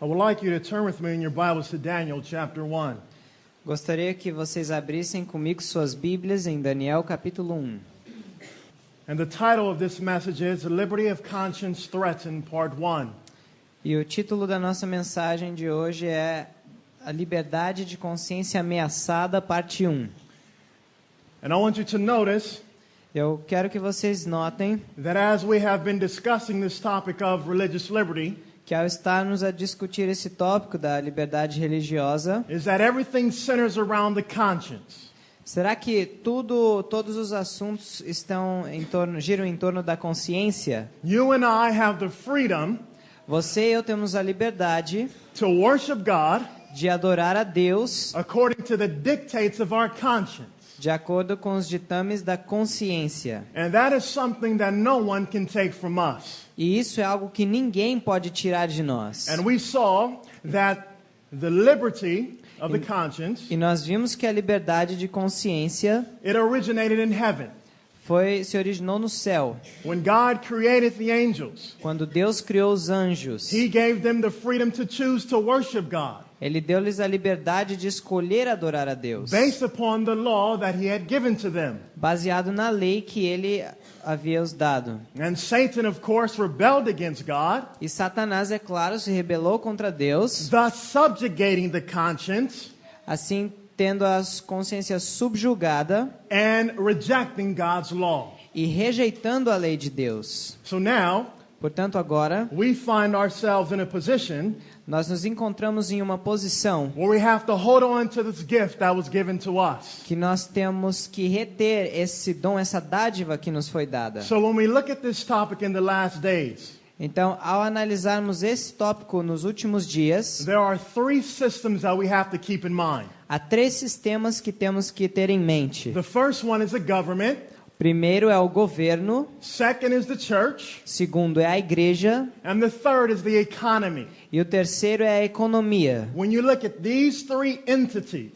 I would like you to turn with me in your Bibles to Daniel chapter 1. Gostaria que vocês abrissem comigo suas Bíblias em Daniel capítulo 1. And the title of this message is The Liberty of Conscience Threatened, Part 1. E o título da nossa mensagem de hoje é A Liberdade de Consciência Ameaçada, parte 1. And I want you to notice Eu quero que vocês notem that as we have been discussing this topic of religious liberty, que ao estarmos a discutir esse tópico da liberdade religiosa, is that everything centers around the conscience. será que todos os assuntos giram em torno da consciência? You and I have the freedom Você e eu temos a liberdade to worship God de adorar a Deus according to the dictates of our conscience. de acordo com os ditames da consciência. And that is something that no one can take from us. E isso é algo que ninguém pode tirar de nós. And we saw that the liberty of the conscience, E nós vimos que a liberdade de consciência it originated in heaven. se originou no céu. When God created the angels, Quando Deus criou os anjos, He gave them the freedom to choose to worship God Ele deu-lhes a liberdade de escolher adorar a Deus, based upon the law that He had given to them. baseado na lei que Ele havia os dado. And Satan, of course, rebelled against God, E Satanás, é claro, se rebelou contra Deus, thus subjugating the conscience assim tendo a consciência subjugada and rejecting God's law. e rejeitando a lei de Deus. So now, Portanto, agora, we find ourselves in a position nós nos encontramos em uma posição where we have to hold on to this gift that was given to us. que nós temos que reter esse dom, essa dádiva que nos foi dada. So when we look at this topic in the last days, Então, ao analisarmos esse tópico nos últimos dias, there are three systems that we have to keep in mind. há 3 sistemas que temos que ter em mente. The first one is the government, Primeiro é o governo, second is the church, segundo é a igreja and the third is the economy. e o terceiro é a economia. When you look at these three entities,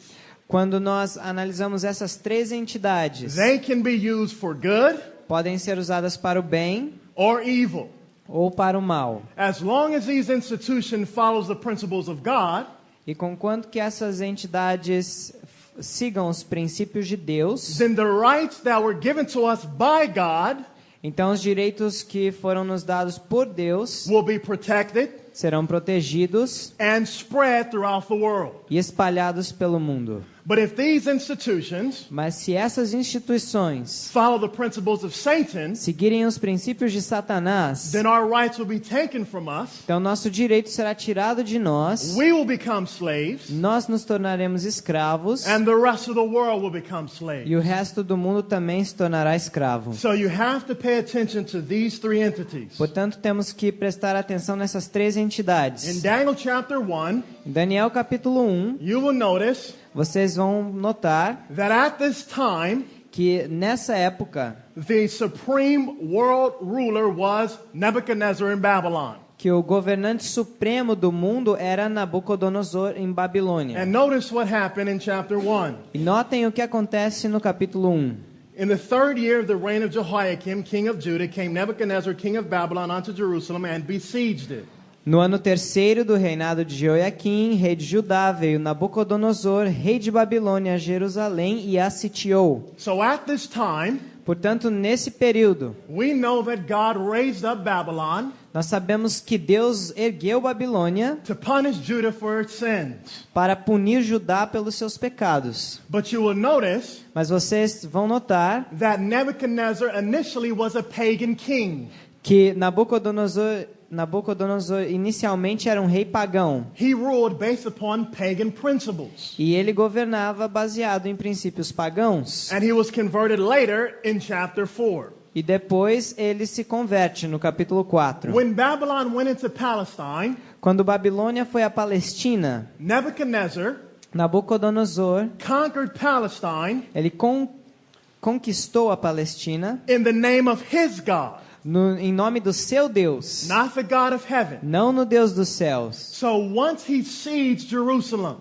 Quando nós analisamos essas 3 entidades, they can be used for good podem ser usadas para o bem or evil. ou para o mal. As long as these institutions follows the principles of God, E conquanto que essas entidades sigam os princípios de Deus, then the rights that were given to us by God então os direitos que foram nos dados por Deus will be protected serão protegidos and spread throughout the world. e espalhados pelo mundo. But if these institutions Mas se essas instituições follow the principles of Satan, seguirem os princípios de Satanás, then our rights will be taken from us. então nosso direito será tirado de nós, We will become slaves, nós nos tornaremos escravos and the rest of the world will become slaves. e o resto do mundo também se tornará escravo. So you have to pay attention to these three entities. Portanto, temos que prestar atenção nessas 3 In entidades. Daniel chapter 1, Em Daniel capítulo 1, you will notice vocês vão notar that at this time, que nessa época the supreme world ruler was Nebuchadnezzar in Babylon. que o governante supremo do mundo era Nabucodonosor em Babilônia. And notice what happened in chapter 1. E notem o que acontece no capítulo 1. In the third year of the reign of Jehoiakim, king of Judah, came Nebuchadnezzar, king of Babylon, unto Jerusalem and besieged it. No ano 3º do reinado de Jeoiaquim, rei de Judá, veio Nabucodonosor, rei de Babilônia, a Jerusalém e a sitiou. So at this time, Portanto, nesse período, we know that God raised up Babylon nós sabemos que Deus ergueu Babilônia to punish Judah for its sins. para punir Judá pelos seus pecados. But you will notice Mas vocês vão notar that Nebuchadnezzar initially was a pagan king. que Nabucodonosor inicialmente era um rei pagão. He ruled based upon pagan principles. E ele governava baseado em princípios pagãos. And he was converted later in chapter 4. E depois ele se converte no capítulo 4. When Babylon went into Palestine, Quando Babilônia foi à Palestina, Nebuchadnezzar Nabucodonosor, conquered Palestine ele conquistou a Palestina in the name of his God, em nome do seu Deus, not the God of heaven. não no Deus dos céus. So once he sieged Jerusalem,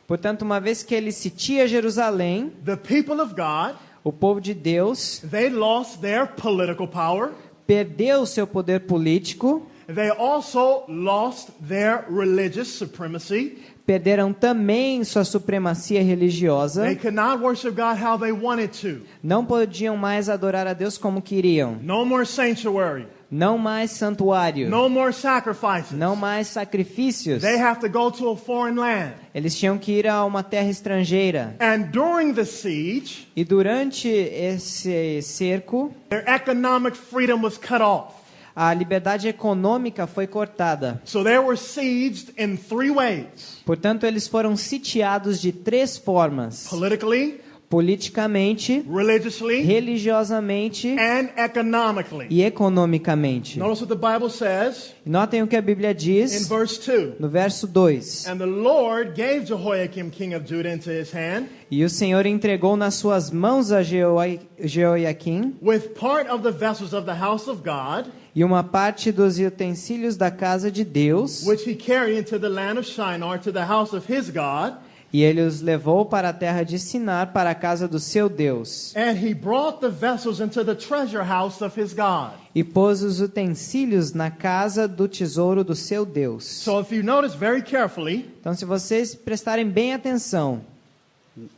Portanto, uma vez que ele sitia Jerusalém, the people of God, o povo de Deus they lost their political power, perdeu o seu poder político they also lost their religious supremacy. Perderam também sua supremacia religiosa. They could not worship God how they wanted to. Não podiam mais adorar a Deus como queriam. No more sanctuary. Não mais santuário. No more sacrifices. Não mais sacrifícios. They have to go to a foreign land. Eles tinham que ir a uma terra estrangeira. And during the siege, E durante esse cerco, their economic freedom was cut off. a liberdade econômica foi cortada. So they were sieged in 3 ways. Portanto, eles foram sitiados de 3 formas: Politically, politicamente, religiously, religiosamente and economically. e economicamente. Notice what the Bible says Notem o que a Bíblia in diz verse 2. no verso 2. And the Lord gave Jehoiakim, king of Judah, into his hand, E o Senhor entregou nas suas mãos a Jeoiaquim with part of the vessels of the house of God, e uma parte dos utensílios da casa de Deus, which he carried into the land of Shinar, to the house of his God. e ele os levou para a terra de Sinar, para a casa do seu Deus. And he brought the vessels into the treasure house of his God. E pôs os utensílios na casa do tesouro do seu Deus. So if you notice very carefully, Então, se vocês prestarem bem atenção,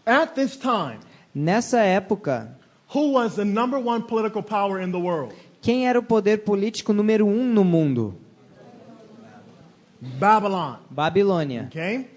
at this time, nessa época, who was the number 1 political power in the world? quem era o poder político número 1 no mundo? Babylon. Babilônia. Okay?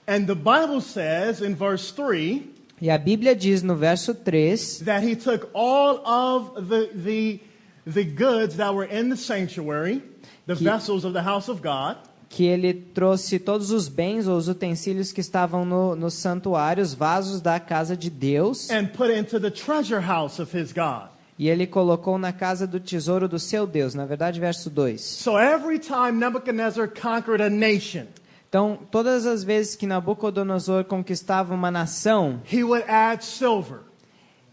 And the Bible says in verse 3 E a Bíblia diz no verso 3 that he took all of the goods that were in the sanctuary, the vessels of the house of God, que ele trouxe todos os bens ou os utensílios que estavam no santuário, os vasos da casa de Deus, and put it into the treasure house of his God. e ele colocou na casa do tesouro do seu Deus. Na verdade, verso 2. So every time Nebuchadnezzar conquered a nation, Então, todas as vezes que Nabucodonosor conquistava uma nação, he would add silver,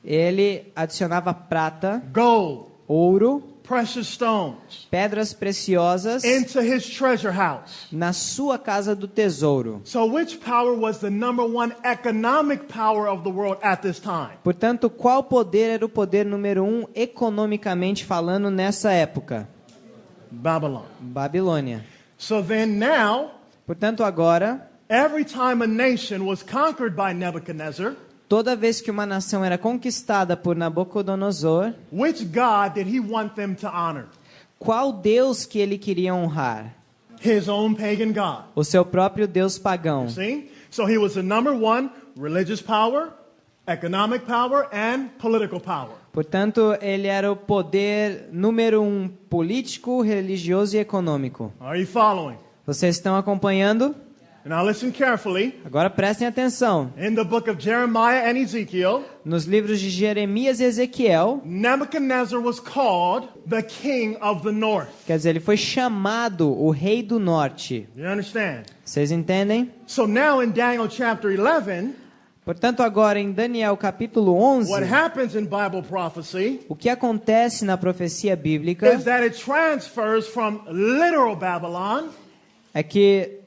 ele adicionava prata, gold, ouro, precious stones pedras preciosas into his treasure house. na sua casa do tesouro. So which power was the number 1 economic power of the world at this time? Portanto, qual poder era o poder número 1 economicamente falando nessa época? Babylon. Babilônia. So then now, Portanto, agora, every time a nation was conquered by Nebuchadnezzar, toda vez que uma nação era conquistada por Nabucodonosor, which God did he want them to honor? qual Deus que ele queria honrar? His own pagan God. O seu próprio Deus pagão. See? So he was the number 1 religious power, economic power, and political power. Portanto, ele era o poder número 1 político, religioso e econômico. Are you following? Vocês estão acompanhando? Now listen carefully. Agora prestem atenção. In the book of Jeremiah and Ezekiel, Nos livros de Jeremias e Ezequiel, Nebuchadnezzar was called the king of the north. quer dizer, ele foi chamado o rei do norte. You understand? Vocês entendem? So now in Daniel chapter 11, Portanto, agora em Daniel capítulo 11, what happens in Bible prophecy o que acontece na profecia bíblica is that it transfers from literal Babylon é que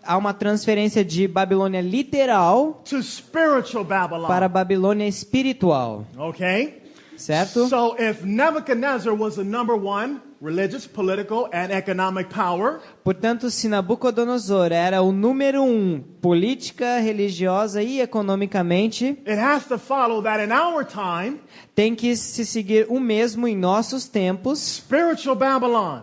há uma transferência de Babilônia literal to spiritual Babylon. para Babilônia espiritual, Okay? certo? So if Nebuchadnezzar was the number 1 religious, political, and economic power, Portanto, se Nabucodonosor era o número 1 política, religiosa e economicamente, it has to follow that in our time, tem que se seguir o mesmo em nossos tempos, spiritual Babylon,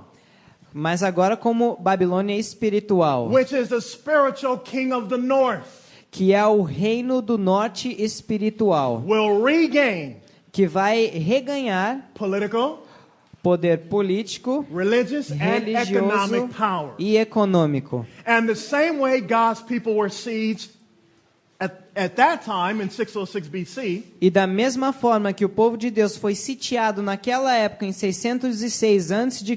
mas agora como Babilônia espiritual, which is the spiritual king of the north, que é o reino do norte espiritual, will regain que vai reganhar political, poder político, religious, and religioso economic power. e econômico. And the same way God's people were sieged at that time in 606 BC, E da mesma forma que o povo de Deus foi sitiado naquela época em 606 a.C.,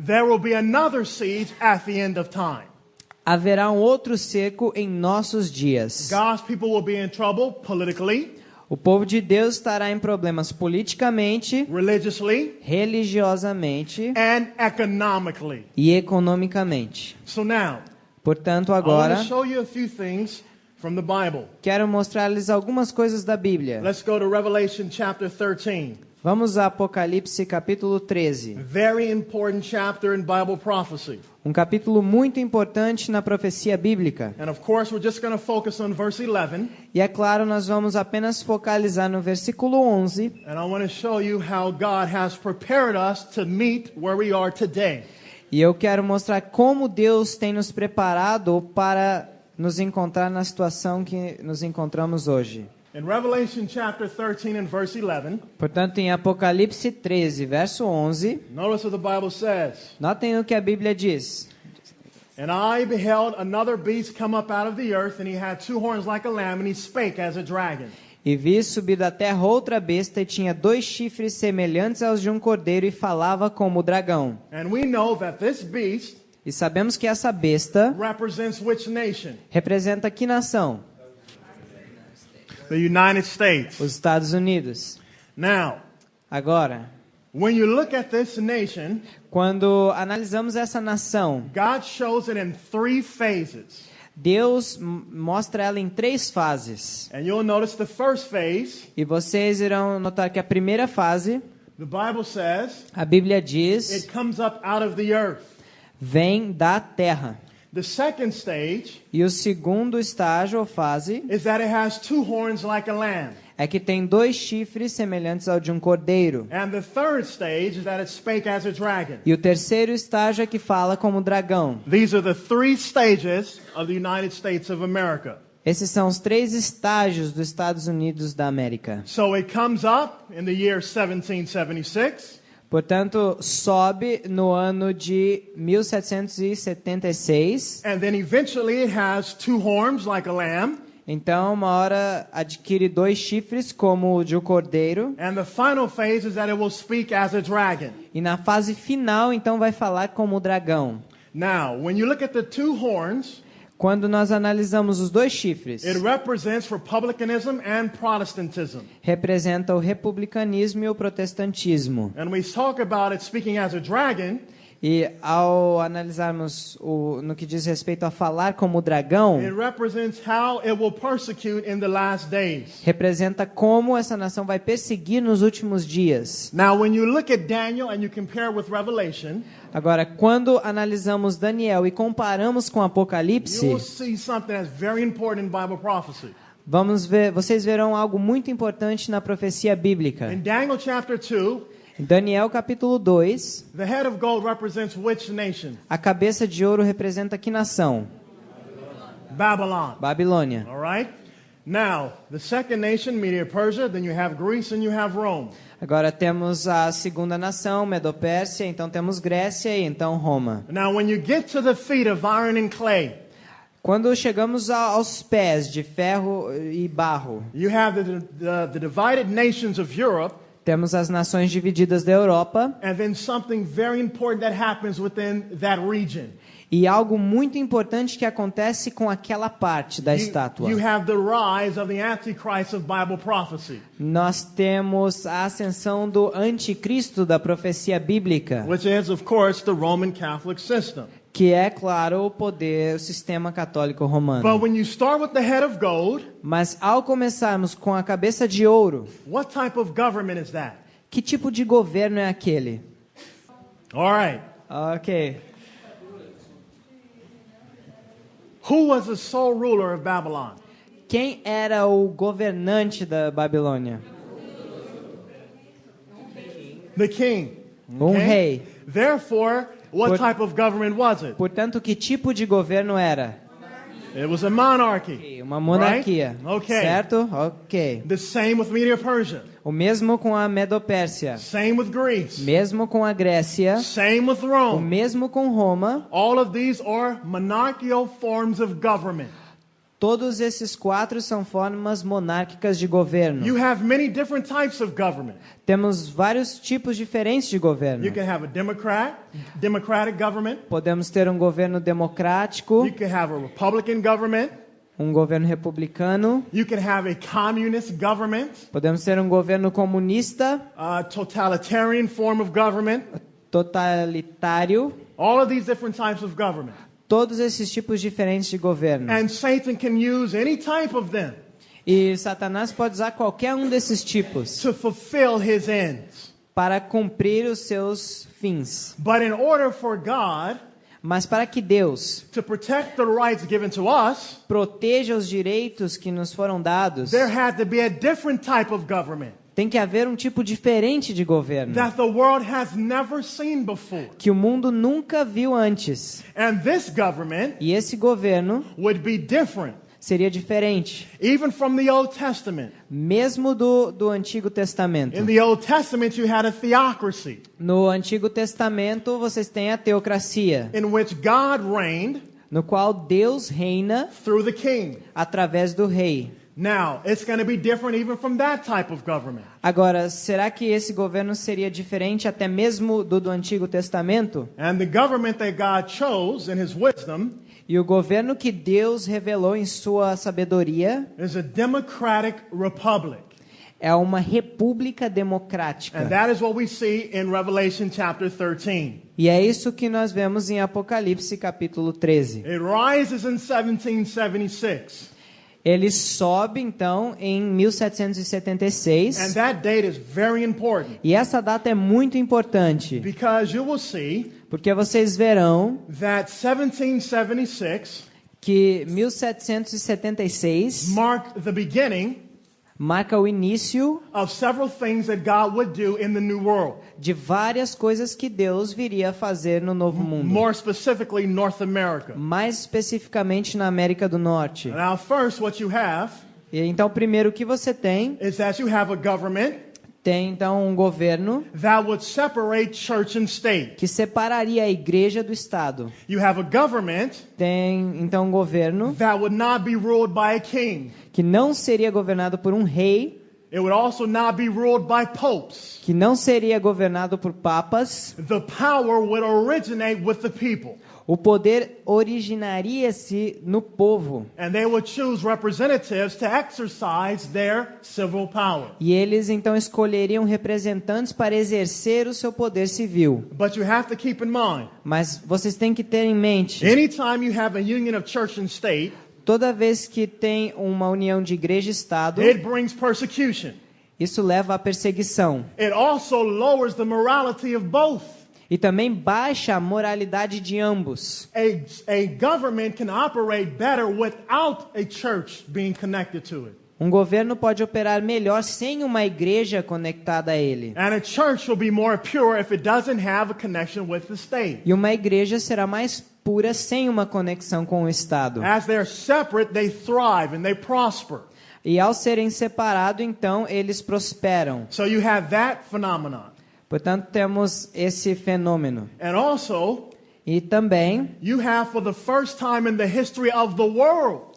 there will be another siege at the end of time. haverá um outro cerco em nossos dias. God's people will be in trouble politically, O povo de Deus estará em problemas politicamente, religiously, religiosamente and economically. e economicamente. So now, Portanto, I want agora, to show you a few things from the Bible. quero mostrar-lhes algumas coisas da Bíblia. Let's go to Revelation chapter 13. Vamos a Apocalipse capítulo 13. Very important chapter in Bible prophecy. Um capítulo muito importante na profecia bíblica. And of course, we're just going to focus on verse 11. E é claro, nós vamos apenas focalizar no versículo 11. And I want to show you how God has prepared us to meet where we are today. E eu quero mostrar como Deus tem nos preparado para nos encontrar na situação que nos encontramos hoje. In Revelation chapter 13 and verse 11, Portanto, em Apocalipse 13, verso 11, notice what the Bible says. notem o que a Bíblia diz. And I beheld another beast come up out of the earth, and he had two horns like a lamb, and he spake as a dragon. E vi subir da terra outra besta e tinha 2 chifres semelhantes aos de um cordeiro e falava como o dragão. And we know that this beast E sabemos que essa besta represents which nation? representa que nação? The United States. Os Estados Unidos. Now, Agora, when you look at this nation, quando analisamos essa nação, God shows it in 3 phases. Deus mostra ela em 3 fases. And you'll notice the first phase, E vocês irão notar que a primeira fase, the Bible says, a Bíblia diz, it comes up out of the earth. vem da terra. The second stage E o segundo estágio ou fase is that it has 2 horns like a lamb. é que tem 2 chifres semelhantes ao de um cordeiro. And the third stage is that it spake as a dragon. E o terceiro estágio é que fala como dragão. These are the 3 stages of the United States of America. Esses são os 3 estágios dos Estados Unidos da América. So it comes up in the year 1776. Portanto, sobe no ano de 1776. And then eventually it has 2 horns like a lamb. Então, uma hora adquire 2 chifres como o de um cordeiro. And the final phase is that it will speak as a dragon. E na fase final, então, vai falar como o dragão. Now, when you look at the 2 horns, Quando nós analisamos os 2 chifres, it represents republicanism and Protestantism. representa o republicanismo e o protestantismo. And we talk about it speaking as a dragon. E ao analisarmos no que diz respeito a falar como dragão, It represents how it will persecute in the last days. representa como essa nação vai perseguir nos últimos dias. Now, when you look at Daniel and you compare with Revelation, Agora, quando analisamos Daniel e comparamos com Apocalipse, you'll see something that's very important in Bible prophecy. vocês verão algo muito importante na profecia bíblica. In Daniel chapter 2, Em Daniel capítulo 2, the head of gold represents which nation? a cabeça de ouro representa que nação? Babylon. Babilônia. All right? Now, the second nation, Media Persia, then you have Greece and you have Rome. Agora temos a segunda nação, Medopérsia, então temos Grécia e então Roma. Now, when you get to the feet of iron and clay, Quando chegamos aos pés de ferro e barro, you have the divided nations of Europe, temos as nações divididas da Europa and then something very important that happens within that region. e algo muito importante que acontece com aquela parte da estátua. You have the rise of the Antichrist of Bible prophecy, Nós temos a ascensão do anticristo da profecia bíblica, which is, of course, the Roman Catholic system. que é, claro, o sistema católico But romano. when you start with the head of gold, Mas ao começarmos com a cabeça de ouro, what type of government is that? que tipo de governo é aquele? All right. Ok. Who was the sole ruler of Babylon? Quem era o governante da Babilônia? The king. Rei. Therefore, what type of government was it? Portanto, que tipo de governo era? It was a monarchy. Uma monarquia. Right? Okay. Certo? Ok. The same with Media Persia. O mesmo com a Medopérsia. Same with Greece. Mesmo com a Grécia. Same with O Rome. mesmo com Roma. All of these are monarchical forms of government. Todos esses 4 são formas monárquicas de governo. You have many different types of government. Temos vários tipos diferentes de governo. You can have a democratic government. Podemos ter um governo democrático, You can have a Republican government. um governo republicano. You can have a communist government, Podemos ter um governo comunista, a totalitarian form of government. totalitário. All of these different types of government. Todos esses tipos diferentes de governo. And Satan can use any type of them. E Satanás pode usar qualquer um desses tipos to fulfill his ends. para cumprir os seus fins. But in order for God Mas para que Deus to protect the rights given to us, proteja os direitos que nos foram dados, there had to be a different type of government tem que haver um tipo diferente de governo that the world has never seen before. que o mundo nunca viu antes. And this government E esse governo would be different, seria diferente, even from the Old Testament. mesmo do Antigo Testamento. In the Old Testament, you had a theocracy No Antigo Testamento, vocês têm a teocracia, in which God reigned no qual Deus reina through the king. através do rei. Now, it's going to be different even from that type of government. Agora, será que esse governo seria diferente até mesmo do Antigo Testamento? And the government that God chose in his wisdom E o governo que Deus revelou em sua sabedoria is a democratic republic. é uma república And democrática. that is what we see in Revelation chapter 13. E é isso que nós vemos em Apocalipse capítulo 13. It rises in 1776. Ele sobe então em And 1776. that date is very important E essa data é muito importante, because you will see porque vocês verão that 1776 que 1776 marked the beginning marca o início of several things that God would do in the new world. de várias coisas que Deus viria a fazer no Novo Mundo. More specifically, North America. Mais especificamente na América do Norte. Now, first, what you have E então, primeiro, o que você tem? is that you have a government Tem então um governo that would separate church and state. que separaria a igreja do Estado. You have a government Tem então um governo that would not be ruled by a king. que não seria governado por um rei, It would also not be ruled by popes. que não seria governado por papas. The power would originate with the people, O poder originaria-se no povo. and they would choose representatives to exercise their civil power. E eles então escolheriam representantes para exercer o seu poder civil. But you have to keep in mind, Mas vocês têm que ter em mente, anytime you have a union of church and state, toda vez que tem uma união de igreja e Estado, it brings persecution. isso leva à perseguição. It also lowers the morality of both. E também baixa a moralidade de ambos. A government can operate better without a church being connected to it. Um governo pode operar melhor sem uma igreja conectada a ele. And a church will be more pure if it doesn't have a connection with the state. E uma igreja será mais pura sem uma conexão com o Estado. As they're separate, they thrive and they prosper. E ao serem separados, então, eles prosperam. So you have that phenomenon. Portanto, temos esse fenômeno. And also, E também, you have for the first time in the history of the world,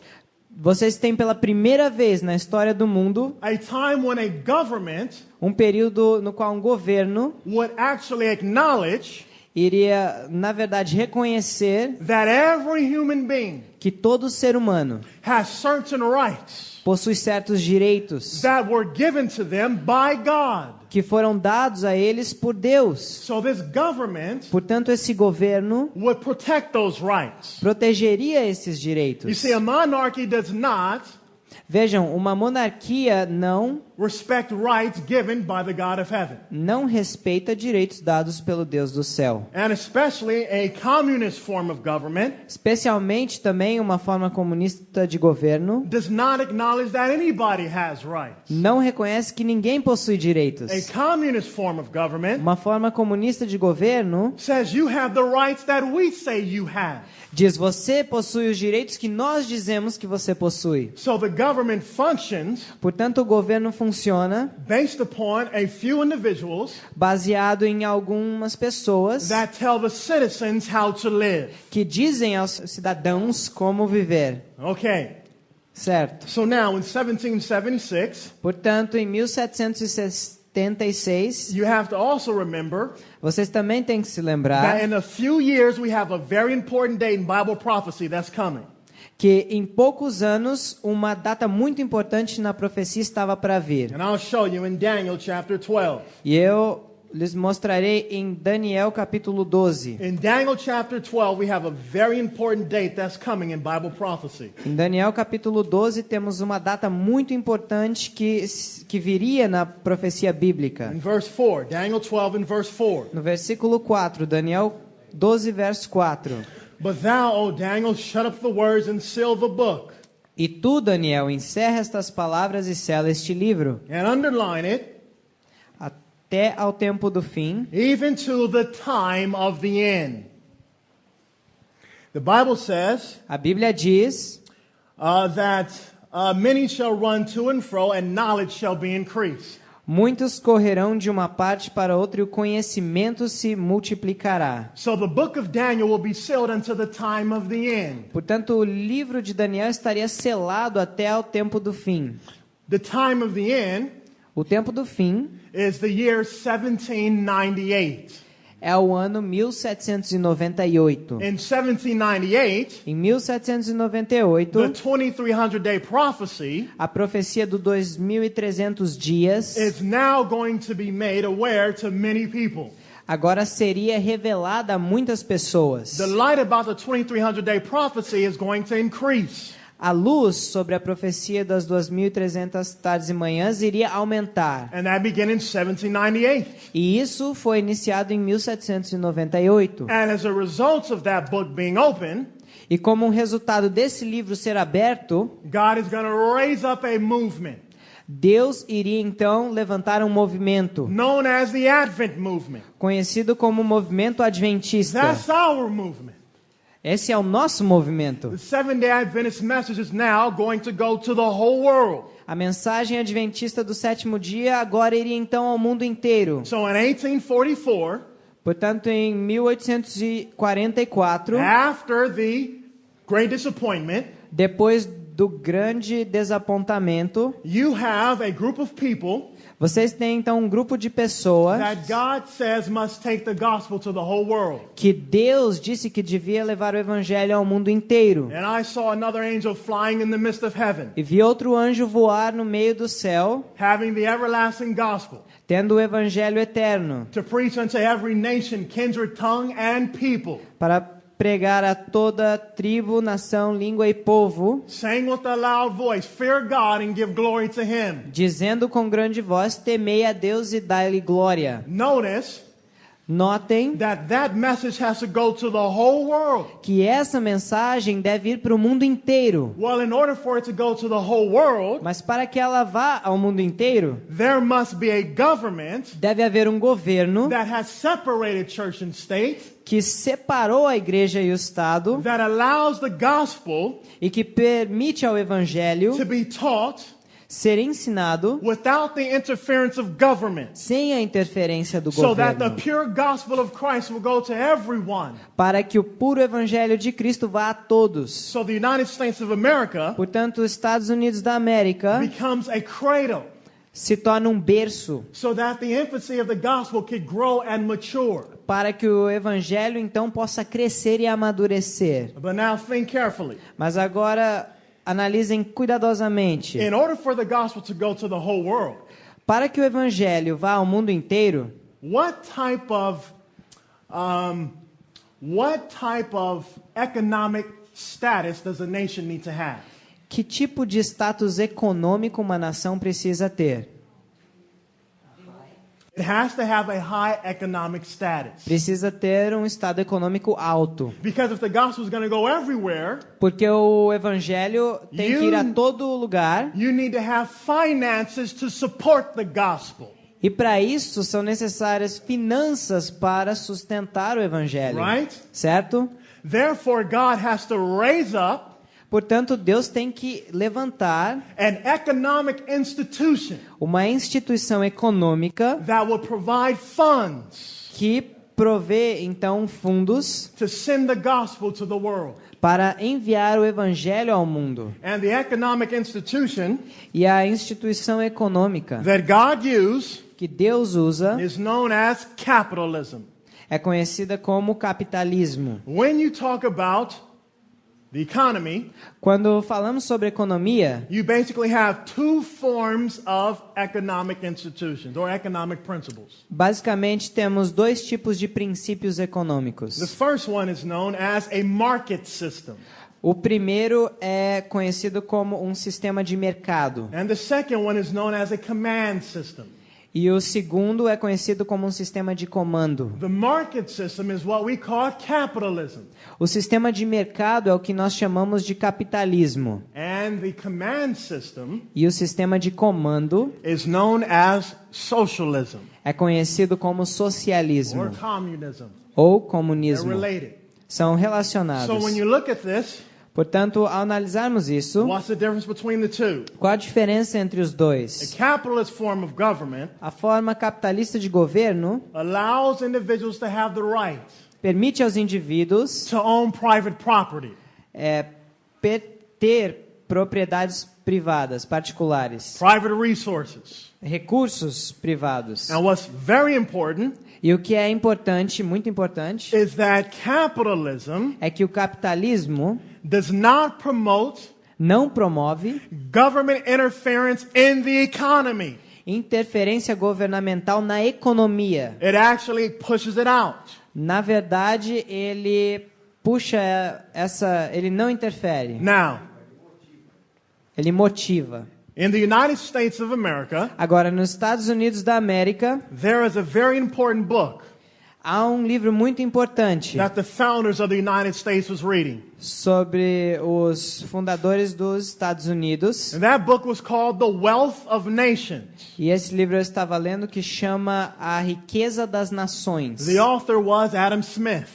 vocês têm pela primeira vez na história do mundo a time when a government um período no qual um governo would actually acknowledge iria, na verdade, reconhecer that every human being que todo ser humano has certain rights possui certos direitos that were given to them by God. que foram dados a eles por Deus. So this government Portanto, esse governo would protect those rights. protegeria esses You direitos. see, a monarchy does not Vejam, uma monarquia respect rights given by the God of heaven. não respeita direitos dados pelo Deus do céu. And especially a communist form of government Especialmente também uma forma comunista de governo does not acknowledge that anybody has rights. não reconhece que ninguém possui direitos. A communist form of government Uma forma comunista de governo says you have the rights that we say you have. diz: você possui os direitos que nós dizemos que você possui. So the government functions Portanto, o governo funciona based upon a few individuals baseado em algumas pessoas that tell the citizens how to live. que dizem aos cidadãos como viver. Okay. Certo? So now in 1776, Portanto, em 1776, you have to also remember vocês também têm que se that lembrar in a few years we have a very important date in Bible prophecy that's coming. que em poucos anos uma data muito importante na profecia estava para vir. And I'll show you in Daniel chapter 12. E eu lhes mostrarei em Daniel capítulo 12. In Daniel chapter 12, we have a very important date that's coming in Bible prophecy. Em Daniel capítulo 12 temos uma data muito importante que viria na profecia bíblica. In verse 4, Daniel 12 and verse 4. No versículo 4, Daniel 12, verso 4. But thou, O Daniel, shut up the words and seal the book. E tu, Daniel, encerra estas palavras e sela este livro, And underline it, até ao tempo do fim, even to the time of the end. The Bible says a Bíblia diz that many shall run to and fro, and knowledge shall be increased. muitos correrão de uma parte para outra e o conhecimento se multiplicará. So the book of Daniel will be sealed until the time of the end. Portanto, o livro de Daniel estaria selado até ao tempo do fim. The time of the end O tempo do fim is the year 1798. é o ano 1798. In 1798, Em the 1798, 2300-day prophecy a profecia do 2300 dias is now going to be made aware to many people. agora seria revelada a muitas pessoas. The light about the 2300-day prophecy is going to increase. A luz sobre a profecia das 2300 tardes e manhãs iria aumentar. And that began in 1798. E isso foi iniciado em 1798. And as a result of that book being open, E como um resultado desse livro ser aberto, God is going to raise up a movement Deus iria então levantar um movimento known as the Advent movement. conhecido como movimento adventista. That's our movement. Esse é o nosso movimento. The Seventh-day Adventist message is now going to go to the whole world. A mensagem adventista do sétimo dia agora iria então ao mundo inteiro. So in 1844, Portanto, em 1844, after the Great Disappointment, depois do grande desapontamento, you have a group of people vocês têm então um grupo de pessoas that God says must take the gospel to the whole world. que Deus disse que devia levar o evangelho ao mundo inteiro. And I saw another angel flying in the midst of heaven, E vi outro anjo voar no meio do céu, having the everlasting gospel, tendo o evangelho eterno, to preach unto every nation, kindred, tongue, and people, para pregar a toda tribo, nação, língua e povo, saying with a loud voice, fear God and give glory to him. dizendo com grande voz: temei a Deus e dai-lhe glória. Notice Notem that message has to go to the whole world. que essa mensagem deve ir para o mundo inteiro. Well, in order for it to go to the whole world, Mas para que ela vá ao mundo inteiro, there must be a government deve haver um governo that has separated church and state, que separou a igreja e o Estado that allows the gospel e que permite ao evangelho to be taught ser ensinado without the interference of government, sem a interferência do so that the governo, pure gospel of Christ will go to everyone. para que o puro evangelho de Cristo vá a todos. So the United States of America Portanto, os Estados Unidos da América becomes a cradle, se torna um berço so that the infancy of the gospel could grow and mature. para que o evangelho então possa crescer e amadurecer. But now think carefully. Mas agora analisem cuidadosamente. In order for the gospel to go to the whole world, Para que o evangelho vá ao mundo inteiro, what type of economic status does a nation need to have? que tipo de status econômico uma nação precisa ter? It has to have a high economic status. Precisa ter um estado econômico alto. Because if the gospel is going to go everywhere, Porque o evangelho tem que ir a todo lugar. you need to have finances to support the gospel. E para isso são necessárias finanças para sustentar o evangelho. Right? Certo? Therefore, God has to raise up Portanto, Deus tem que levantar an economic institution uma instituição econômica that will provide funds que provê então fundos to send the gospel to the world. para enviar o evangelho ao mundo. And the economic institution E a instituição econômica that God used que Deus usa is known as capitalism. é conhecida como capitalismo. When you talk about the economy, Quando falamos sobre economia, you basically have two forms of economic institutions or economic principles. basicamente temos dois tipos de princípios The econômicos. first one is known as a market system, O primeiro é conhecido como um sistema de mercado. and the second one is known as a command system. E o segundo é conhecido como um sistema de comando. The market system is what we call capitalism, O sistema de mercado é o que nós chamamos de capitalismo. and the command system E o sistema de comando is known as socialism é conhecido como or socialismo communism. ou They're comunismo. related. São So relacionados. when you look at this, Portanto, ao analisarmos isso, what's the difference between the two? qual a diferença entre os A dois? capitalist form of government A forma capitalista de governo allows individuals to have the right permite aos indivíduos to own private property. ter propriedades privadas, particulares, Private resources. recursos privados. And what's very important E o que é importante, muito importante, is that capitalism é que o capitalismo does not promote não promove government interference in the economy. interferência governamental na economia. It actually pushes it out. Na verdade, ele puxa ele não interfere, Now, ele motiva. in the United States of America, Agora, nos Estados Unidos da América, there is a very important book há um livro muito importante that the founders of the United States was reading. sobre os fundadores dos Estados Unidos. And that book was called The Wealth of Nations. E esse livro eu estava lendo que chama A Riqueza das Nações. The author was Adam Smith.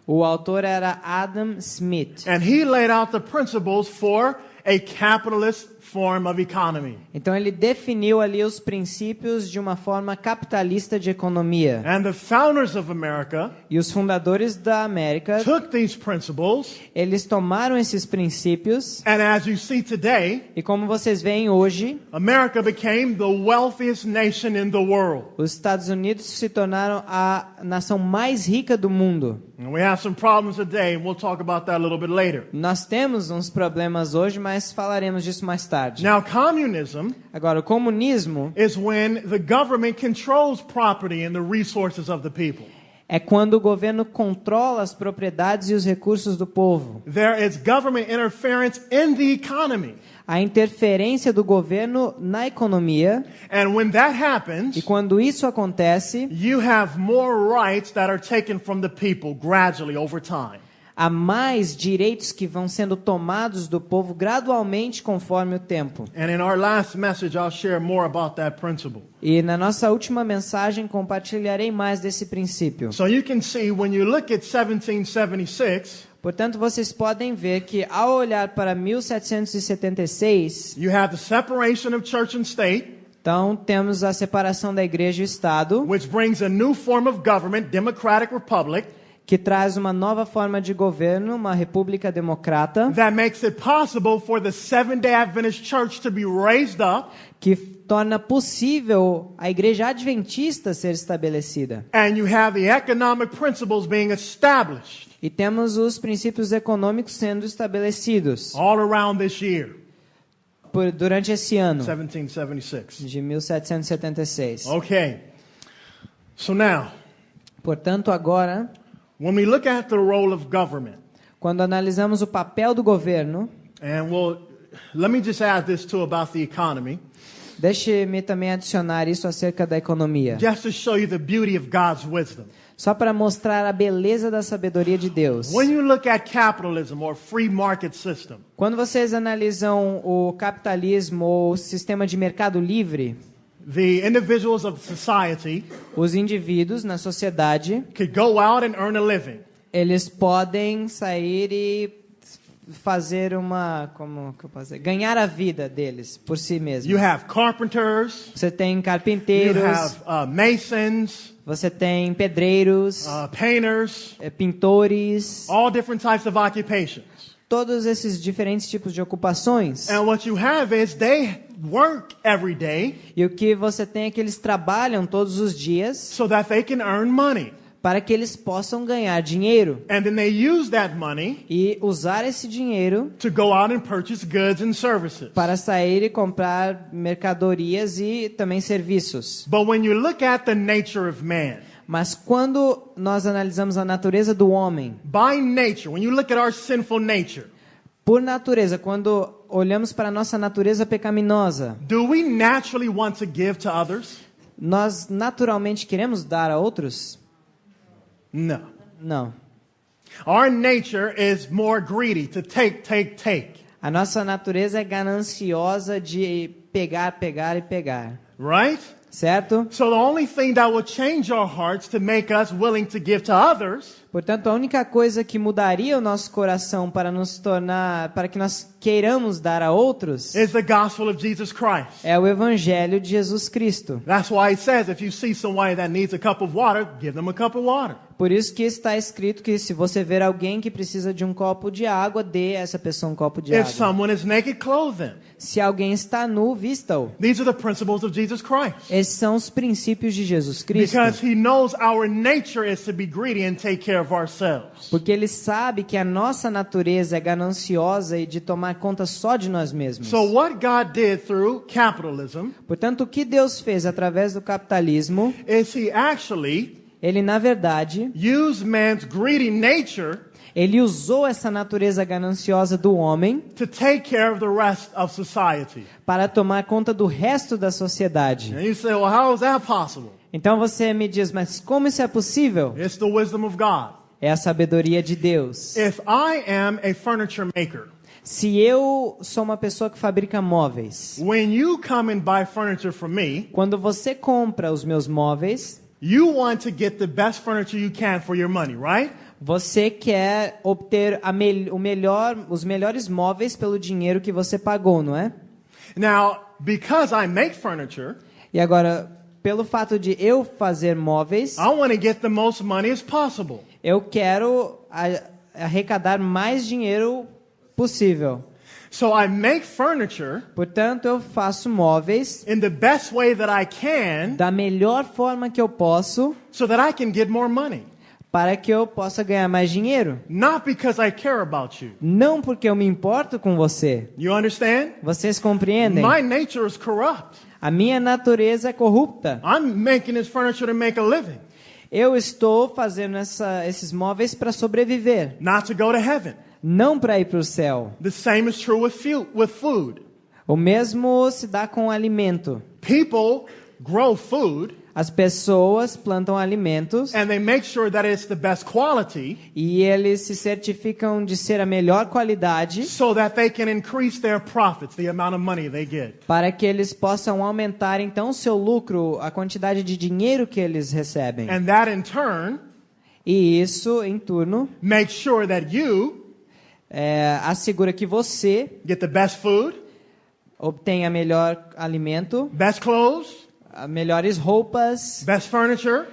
O autor era Adam Smith. And he laid out the principles for a capitalist form of economy. Então ele definiu ali os princípios de uma forma capitalista de economia. And the founders of America E os fundadores da América, took these principles, eles tomaram esses princípios and as you see today, e como vocês veem hoje, America became the wealthiest nation in the world. os Estados Unidos se tornaram a nação mais rica do mundo. And we have some problems today, and we'll talk about that a little bit later. Nós temos uns problemas hoje, mas falaremos disso mais tarde. Now, communism Agora, o comunismo is when the government controls property and the resources of the people. é quando o governo controla as propriedades e os recursos do povo. There is government interference in the economy. A interferência do governo na economia, And when that e happens, quando isso acontece, you have more rights that are taken from the people gradually over time. há mais direitos que vão sendo tomados do povo gradualmente conforme o tempo. And in our last message, I'll share more about that principle. E na nossa última mensagem compartilharei mais desse princípio. So you can see when you look at 1776, Portanto, vocês podem ver que ao olhar para 1776, you have the separation of church and state, então temos a separação da igreja e o Estado, which brings a new form of government, democratic republic, que traz uma nova forma de governo, uma república democrata, that makes it possible for the Seventh-day Adventist Church to be raised up, que torna possível a igreja adventista ser estabelecida. and you have the economic principles being established E temos os princípios econômicos sendo estabelecidos all around this year, durante esse ano 1776. de 1776. Okay. So now, Portanto, agora, when we look at the role of government, quando analisamos o papel do governo, and let me just add this too about the economy, deixe-me também adicionar isso acerca da economia, just to show you the beauty of God's wisdom. só para mostrar a beleza da sabedoria de Deus. When you look at capitalism or free market system, Quando vocês analisam o capitalismo ou o sistema de mercado livre, the individuals of society os indivíduos na sociedade, could go out and earn a living. eles podem sair e fazer como que eu posso dizer? Ganhar a vida deles por si mesmos. You have carpenters, Você tem you carpinteiros, have masons, você tem pedreiros, painters, pintores, all different types of occupations. todos esses diferentes tipos de ocupações. And what you have is they work every day E o que você tem é que eles trabalham todos os dias so that they can earn money. para que eles possam ganhar dinheiro and then they use that money e usar esse dinheiro to go out and purchase goods and services. para sair e comprar mercadorias e também serviços. But when you look at the nature of man, Mas quando nós analisamos a natureza do homem, by nature, when you look at our sinful nature, por natureza, quando olhamos para a nossa natureza pecaminosa, do we naturally want to give to others? nós naturalmente queremos dar a outros? No. Não. Our nature is more greedy, to take. A nossa natureza é gananciosa de pegar, pegar e pegar. Right? Certo? So the only thing that will change our hearts to make us willing to give to others Portanto, a única coisa que mudaria o nosso coração para nos tornar, para que nós queiramos dar a outros, is the gospel of Jesus Christ. é o evangelho de Jesus Cristo. That's why it says if you see somebody that needs a cup of water, give them a cup of water. Por isso que está escrito que se você ver alguém que precisa de um copo de água, dê a essa pessoa um copo de If água. someone is naked, clothe them. Se alguém está nu, vista-o. These are the principles of Jesus Christ. Esses são os princípios de Jesus Cristo. Because he knows our nature is to be greedy and take care of ourselves. Porque ele sabe que a nossa natureza é gananciosa e de tomar conta só de nós mesmos. So what God did through capitalism Portanto, o que Deus fez através do capitalismo, is he actually ele na verdade, used man's greedy nature ele usou essa natureza gananciosa do homem to take care of the rest of society. para tomar conta do resto da sociedade. And you say, well, how is that possible? Então você me diz, mas como isso é possível? It's the wisdom of God. É a sabedoria de Deus. If I am a furniture maker, Se eu sou uma pessoa que fabrica móveis, when you come and buy furniture from me, quando você compra os meus móveis, you want to get the best furniture you can for your money, right? você quer obter os melhores móveis pelo dinheiro que você pagou, não é? Now, because I make furniture, E agora, pelo fato de eu fazer móveis, I want to get the most money as possible. eu quero arrecadar mais dinheiro possível. So I make furniture Portanto, eu faço móveis in the best way that I can da melhor forma que eu posso so that I can get more money. para que eu possa ganhar mais dinheiro. Not because I care about you. Não porque eu me importo com você. You understand? Vocês compreendem? My nature is corrupt. A minha natureza é corrupta. I'm making this furniture to make a living, Eu estou fazendo esses móveis para sobreviver, not to go to heaven. não para ir para o céu. The same is true with food. O mesmo se dá com o alimento. People grow food As pessoas plantam alimentos and they make sure that it's the best quality e eles se certificam de ser a melhor qualidade so that they can increase their profits, the amount of money they get. para que eles possam aumentar então o seu lucro, a quantidade de dinheiro que eles recebem. And that in turn E isso, em turno, makes sure that you assegura que você get the best food, obtenha melhor alimento, best clothes, melhores roupas, best furniture,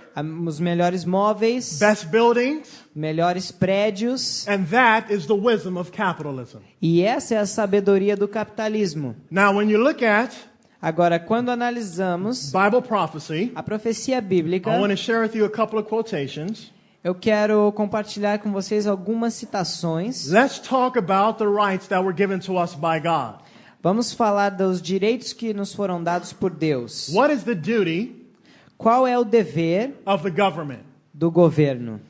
os melhores móveis, best buildings, melhores prédios. and that is the wisdom of capitalism. E essa é a sabedoria do capitalismo. Now, when you look at Agora, quando analisamos Bible prophecy, a profecia bíblica, I want to share with you a couple of quotations. eu quero compartilhar com vocês algumas citações. Let's talk about the rights that were given to us by God. Vamos falar dos direitos que nos foram dados por Deus. What is the duty Qual é o dever of the government? do governo?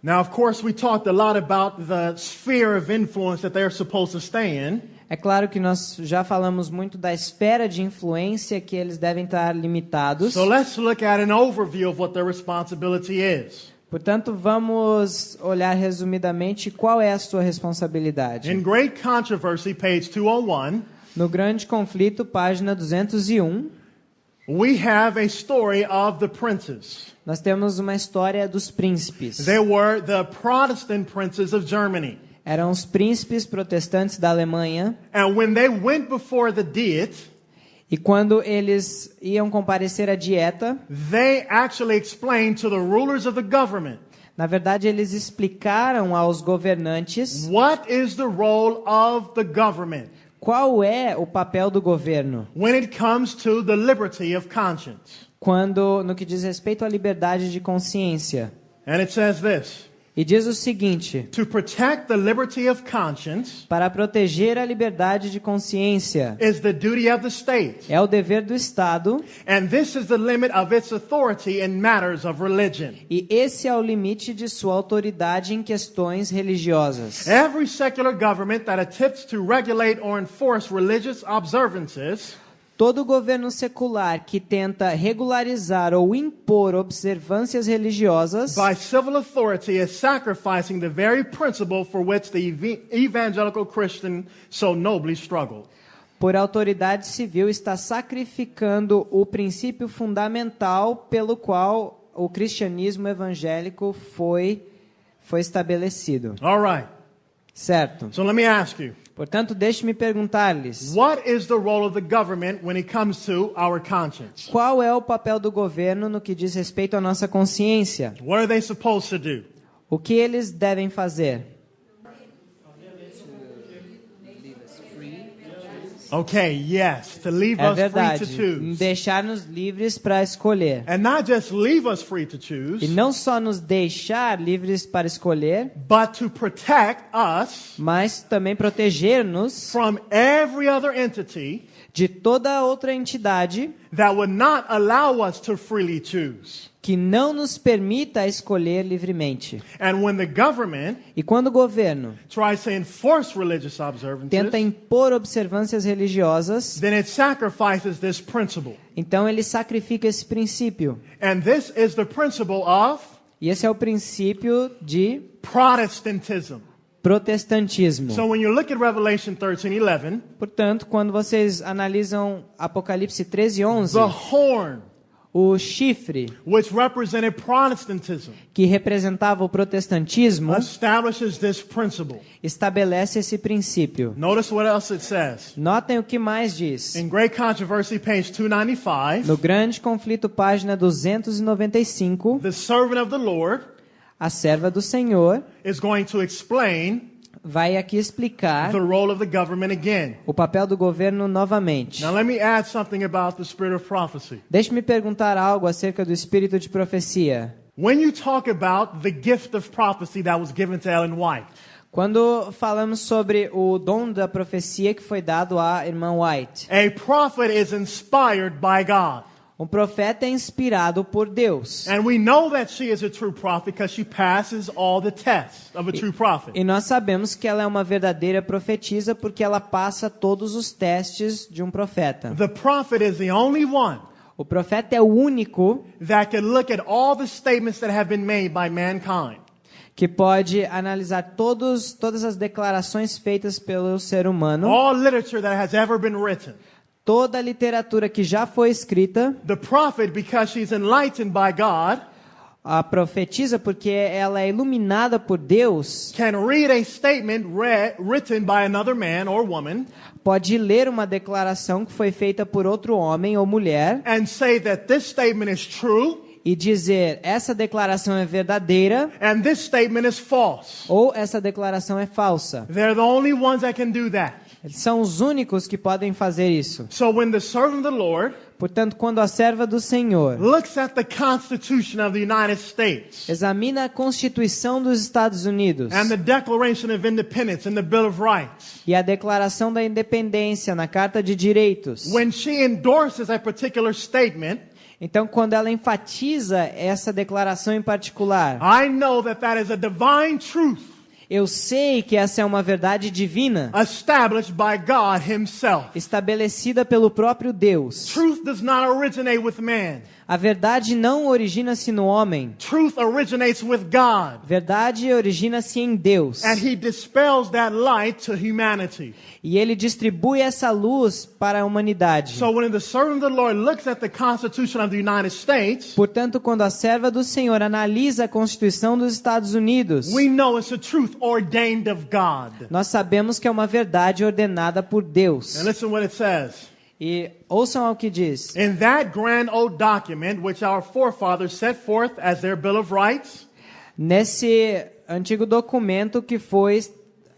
Now, of course, we talked a lot about the sphere of influence that they're supposed to stay in. É claro que nós já falamos muito da esfera de influência que eles devem estar limitados. So let's look at an overview of what their responsibility is. Portanto, vamos olhar resumidamente qual é a sua responsabilidade. In Great Controversy, page 201, No Grande Conflito, página 201, we have a story of the princes. nós temos uma história dos príncipes. They were the Protestant princes of Germany. Eram os príncipes protestantes da Alemanha. And when they went before the Diet, E quando eles iam comparecer à dieta, they actually explained to the rulers of the government na verdade eles explicaram aos governantes what is the role of the government qual é o papel do governo when it comes to the liberty of conscience. no que diz respeito à liberdade de consciência. And it says this: E diz o seguinte: to protect the liberty of conscience para proteger a liberdade de consciência is the duty of the state, é o dever do Estado, and this is the limit of its authority in matters of religion. e esse é o limite de sua autoridade em questões religiosas. Every secular government that attempts to regulate or enforce religious observances Todo governo secular que tenta regularizar ou impor observâncias religiosas by civil authority is sacrificing the very principle for which the evangelical Christian so nobly struggled. por autoridade civil está sacrificando o princípio fundamental pelo qual o cristianismo evangélico foi estabelecido. All right. Certo? So let me ask you, Portanto, deixe-me perguntar-lhes: what is the role of the government when it comes to our conscience? qual é o papel do governo no que diz respeito à nossa consciência? What are they supposed to do? O que eles devem fazer? Okay, yes, to leave É us free to verdade, choose. deixar-nos livres para escolher. And not just leave us free to choose, E não só nos deixar livres para escolher, but to protect us mas também proteger-nos from every other entity de toda outra entidade that would not allow us to freely choose. que não nos permita escolher livremente. And when the government E quando o governo tries to enforce religious observances, tenta impor observâncias religiosas, then it sacrifices this principle. então ele sacrifica esse princípio. And this is the principle of E esse é o princípio de Protestantism. protestantismo. So when you look at Revelation 13:11, Portanto, quando vocês analisam Apocalipse 13:11, the horn, o chifre which represented Protestantism, que representava o protestantismo establishes this principle. estabelece esse princípio. Notice what else it says. Notem o que mais diz. In Great Controversy, page 295, No Grande Conflito, página 295, the servant of the Lord a serva do Senhor is going to explain vai aqui explicar the role of the government again. o papel do governo novamente. Now let me add something about the spirit of prophecy. Deixe-me perguntar algo acerca do espírito de profecia. When you talk about the gift of prophecy that was given to Ellen White, Quando falamos sobre o dom da profecia que foi dado à irmã White, a prophet is inspired by God. um profeta é inspirado por Deus. And we know that she is a true prophet because she passes all the tests of a true prophet. E nós sabemos que ela é uma verdadeira profetisa porque ela passa todos os testes de um profeta. The prophet is the only one O profeta é o único that can look at all the statements that have been made by mankind que pode analisar todas as declarações feitas pelo ser humano, all literature that has ever been written. toda a literatura que já foi escrita. The prophet, because she's enlightened by God, A profetisa, porque ela é iluminada por Deus, can read a statement written by another man or woman pode ler uma declaração que foi feita por outro homem ou mulher and say that this statement is true e dizer: essa declaração é verdadeira and this statement is false. ou essa declaração é falsa. They're the only ones that can do that. Eles são os únicos que podem fazer isso. So when the servant of the Lord Portanto, quando a serva do Senhor looks at the Constitution of the United States examina a Constituição dos Estados Unidos and the Declaration of Independence and the Bill of Rights, e a Declaração da Independência na Carta de Direitos, when she endorses a particular statement, então quando ela enfatiza essa declaração em particular, I know that that is a divine truth eu sei que essa é uma verdade divina, established by God Himself. estabelecida pelo próprio Deus. Truth does not originate with man. A verdade não origina-se no homem. Truth originates with God. Verdade origina-se em Deus. And He dispels that light to humanity. E Ele distribui essa luz para a humanidade. So when the servant of the Lord looks at the Constitution of the United States, Portanto, quando a serva do Senhor analisa a Constituição dos Estados Unidos, we know it's a truth ordained of God. nós sabemos que é uma verdade ordenada por Deus. And listen what it says. E ouçam ao que diz. In that grand old document which our forefathers set forth as their Bill of Rights, Nesse antigo documento que foi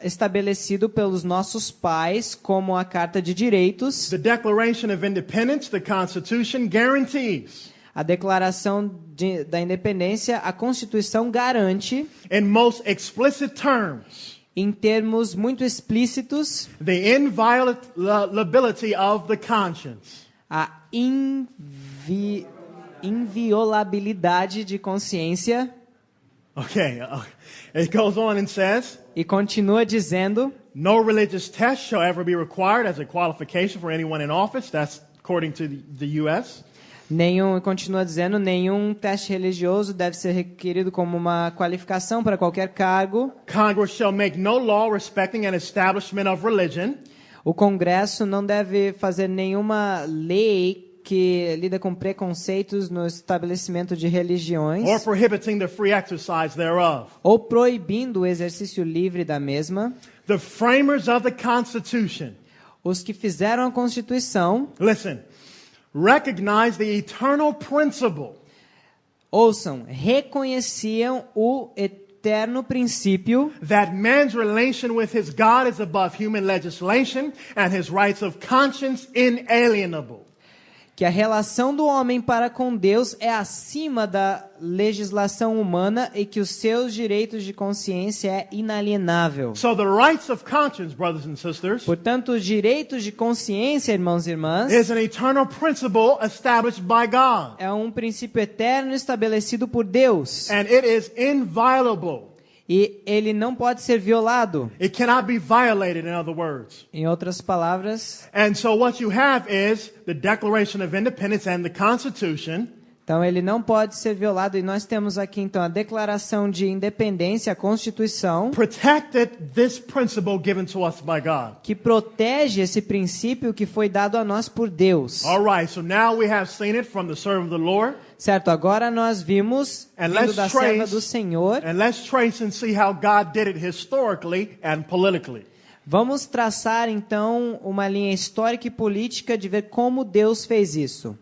estabelecido pelos nossos pais como a Carta de Direitos, the Declaration of Independence, the Constitution, guarantees A Declaração da Independência, a Constituição garante, in most explicit terms, em termos muito explícitos, the inviolability of the conscience. a inviolabilidade de consciência. Okay, it goes on and says, E continua dizendo, no religious test shall ever be required as a qualification for anyone in office. That's according to the U.S. continua dizendo, nenhum teste religioso deve ser requerido como uma qualificação para qualquer cargo. Congress shall make no law respecting an establishment of religion. O Congresso não deve fazer nenhuma lei que lida com preconceitos no estabelecimento de religiões, or prohibiting the free exercise thereof. ou proibindo o exercício livre da mesma. The framers of the Constitution, Os que fizeram a Constituição, listen, recognize the eternal principle ouçam, reconheciam o eterno princípio that man's relation with his God is above human legislation and his rights of conscience inalienable. que a relação do homem para com Deus é acima da legislação humana e que os seus direitos de consciência é inalienável. So the rights of conscience, brothers and sisters, Portanto, os direitos de consciência, irmãos e irmãs, is an eternal principle established by God. é um princípio eterno estabelecido por Deus. And it is inviolable. E ele não pode ser violado. It cannot be violated, in other words. Em outras palavras, And so what you have is the Declaration of Independence and the Constitution, então ele não pode ser violado. E nós temos aqui então a Declaração de Independência, a Constituição, protected this principle given to us by God. que protege esse princípio que foi dado a nós por Deus. All right, so now we have seen it from the servant of the Lord. Certo, agora nós vimos, And vindo let's da serva trace- do Senhor, And let's trace and see how God did it historically and politically. vamos traçar então uma linha histórica e política de ver como Deus fez isso.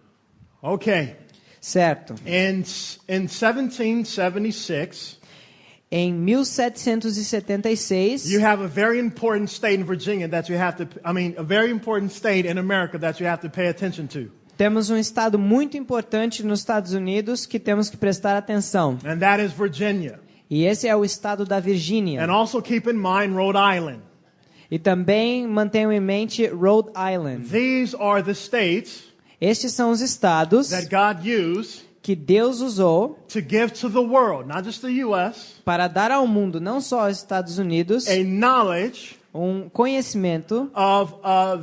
Okay, Certo. in 1776, Em 1776, you have a very important state in Virginia that you have to, a very important state in America that you have to pay attention to. temos um estado muito importante nos Estados Unidos que temos que prestar atenção. And that is Virginia. E esse é o estado da Virgínia. And also keep in mind Rhode Island. E também mantenham em mente Rhode Island. These are the states Estes são os estados that God used que Deus usou to give to the world, not just the U.S., para dar ao mundo, não só aos Estados Unidos, a knowledge um conhecimento of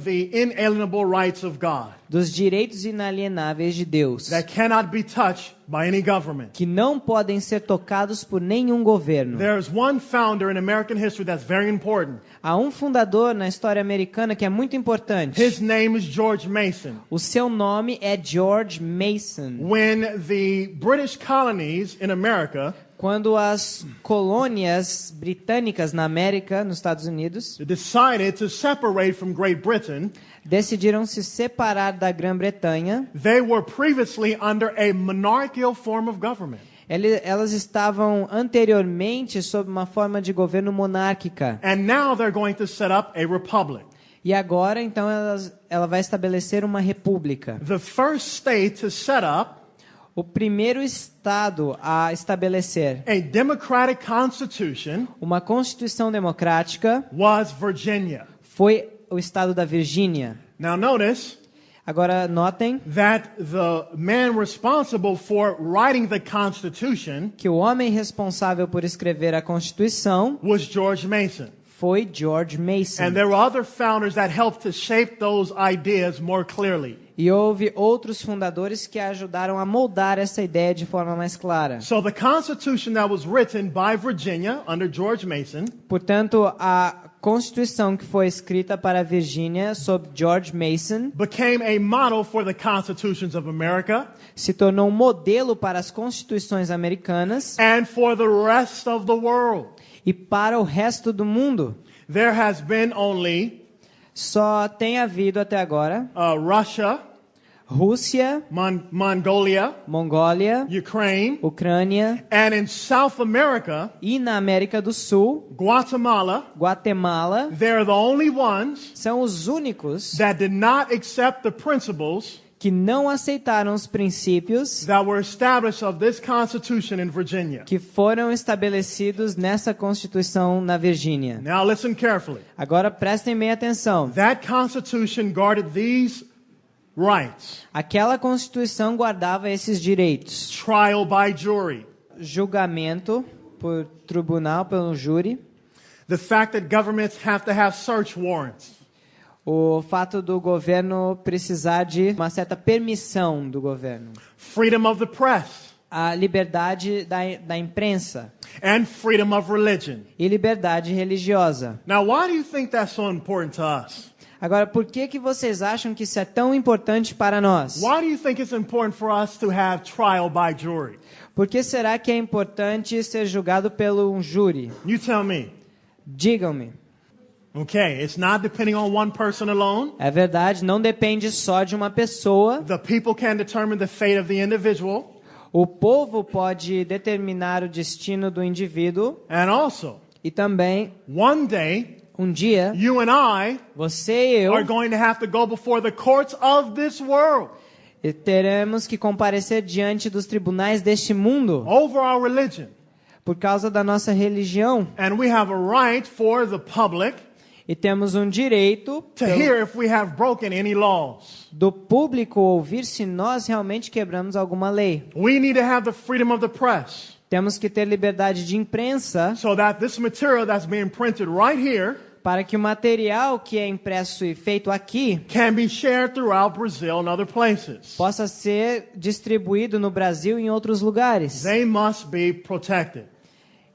the inalienable rights of God dos direitos inalienáveis de Deus, that cannot be touched by any government. que não podem ser tocados por nenhum governo. There's one founder in American history that's very important. Há um fundador na história americana que é muito importante. His name is George Mason. O seu nome é George Mason. When the British colonies in America Quando as colônias britânicas na América, nos Estados Unidos, decided to separate from Great Britain, decidiram se separar da Grã-Bretanha, they were previously under a monarchical form of government. elas estavam anteriormente sob uma forma de governo monárquica. And now they're going to set up a republic. E agora, então, ela vai estabelecer uma república. The first state to set up O primeiro estado a estabelecer a democratic constitution uma constituição democrática was Virginia. foi o estado da Virgínia. Now notice Agora, notem that the man responsible for writing the Constitution que o homem responsável por escrever a Constituição was George Mason. foi George Mason. And there were other founders that helped to shape those ideas more clearly. E houve outros fundadores que ajudaram a moldar essa ideia de forma mais clara. So the Constitution that was written by Virginia under George Mason Portanto, a Constituição que foi escrita para a Virgínia sob George Mason became a model for the constitutions of America se tornou um modelo para as constituições americanas and for the rest of the world. e para o resto do mundo. There has been only Só tem havido até agora Russia, Rússia, Mongolia, Mongólia, Ukraine, Ucrânia and in South America, e na América do Sul, Guatemala. Guatemala, They're the only ones são os únicos that did not accept the principles que não aceitaram os princípios that were established of this Constitution in Virginia. que foram estabelecidos nessa Constituição na Virgínia. Now listen carefully. Agora prestem bem atenção. That Constitution guarded these rights. Aquela Constituição guardava esses direitos: Trial by jury. julgamento por tribunal, pelo júri, The fact that governments have to have search warrants. o fato do governo precisar de uma certa permissão do governo, Freedom of the press. a liberdade da imprensa And freedom of religion. e liberdade religiosa. Now, why do you think that's so important to us? Agora, por que vocês acham que isso é tão importante para nós? Why do you think it's important for us to have trial by jury? Por que será que é importante ser julgado pelo um júri? You tell me. Digam-me. Okay, it's not depending on one person alone. É verdade, não depende só de uma pessoa. The people can determine the fate of the individual. O povo pode determinar o destino do indivíduo. And also, E também, one day, um dia, you and I você e eu are going to have to go before the courts of this world teremos que comparecer diante dos tribunais deste mundo over our religion. por causa da nossa religião. And we have a right for the public E temos um direito to hear if we have broken any laws. do público ouvir se nós realmente quebramos alguma lei. We need to have the freedom of the press Temos que ter liberdade de imprensa so that this material that's being printed right here para que o material que é impresso e feito aqui can be shared throughout Brazil and other places. possa ser distribuído no Brasil e em outros lugares. They must be protected.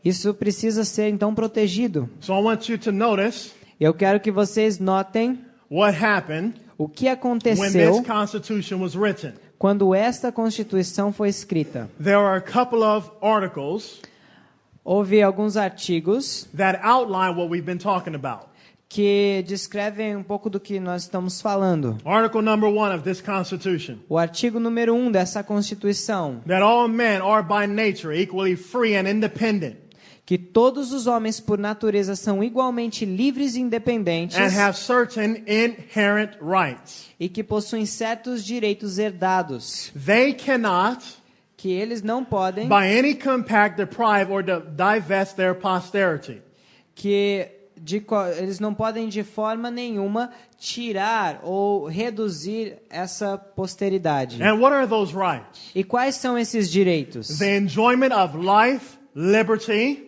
Isso precisa ser então protegido. So I want you to notice Eu quero que vocês notem what happened o que when aconteceu this Constitution was written. quando esta Constituição foi escrita. There are a couple of articles Houve alguns artigos that outline what we've been talking about. que descrevem um pouco do que nós estamos falando. Article number 1 of this Constitution. O artigo número 1 dessa Constituição, That all men are by nature equally free and independent que todos os homens por natureza são igualmente livres e independentes and have certain inherent rights. e que possuem certos direitos herdados, They cannot, que eles não podem, by any compact, deprive or divest their posterity. eles não podem de forma nenhuma tirar ou reduzir essa posteridade. And what are those rights? E quais são esses direitos? The enjoyment of life, liberty,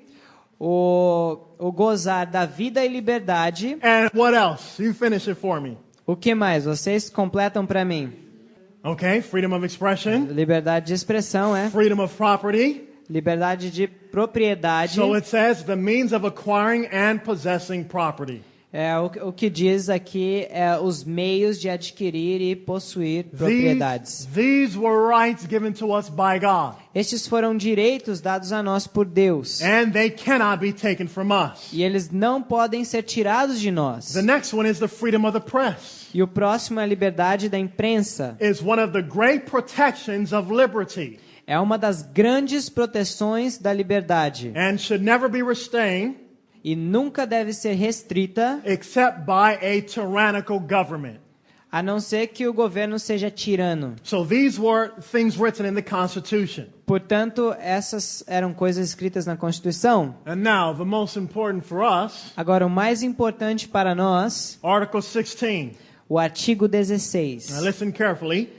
O gozar da vida e liberdade. and what else? You finish it for me. O que mais? Vocês completam para mim. Okay, freedom of expression, Liberdade de expressão, freedom of property. liberdade de propriedade. So it says the means of acquiring and possessing property. O que diz aqui é os meios de adquirir e possuir propriedades. These were rights given to us by God, Estes foram direitos dados a nós por Deus. and they cannot be taken from us. E eles não podem ser tirados de nós. The next one is the freedom of the press. E o próximo é a liberdade da imprensa. Is one of the great protections of liberty É uma das grandes proteções da liberdade. and should never be restrained E nunca deve ser restrita, except by a tyrannical government. a não ser que o governo seja tirano. So these were things written in the Constitution. Portanto, essas eram coisas escritas na Constituição. And now, the most important for us, Agora, o mais importante para nós, Article 16. o artigo 16. Now listen carefully.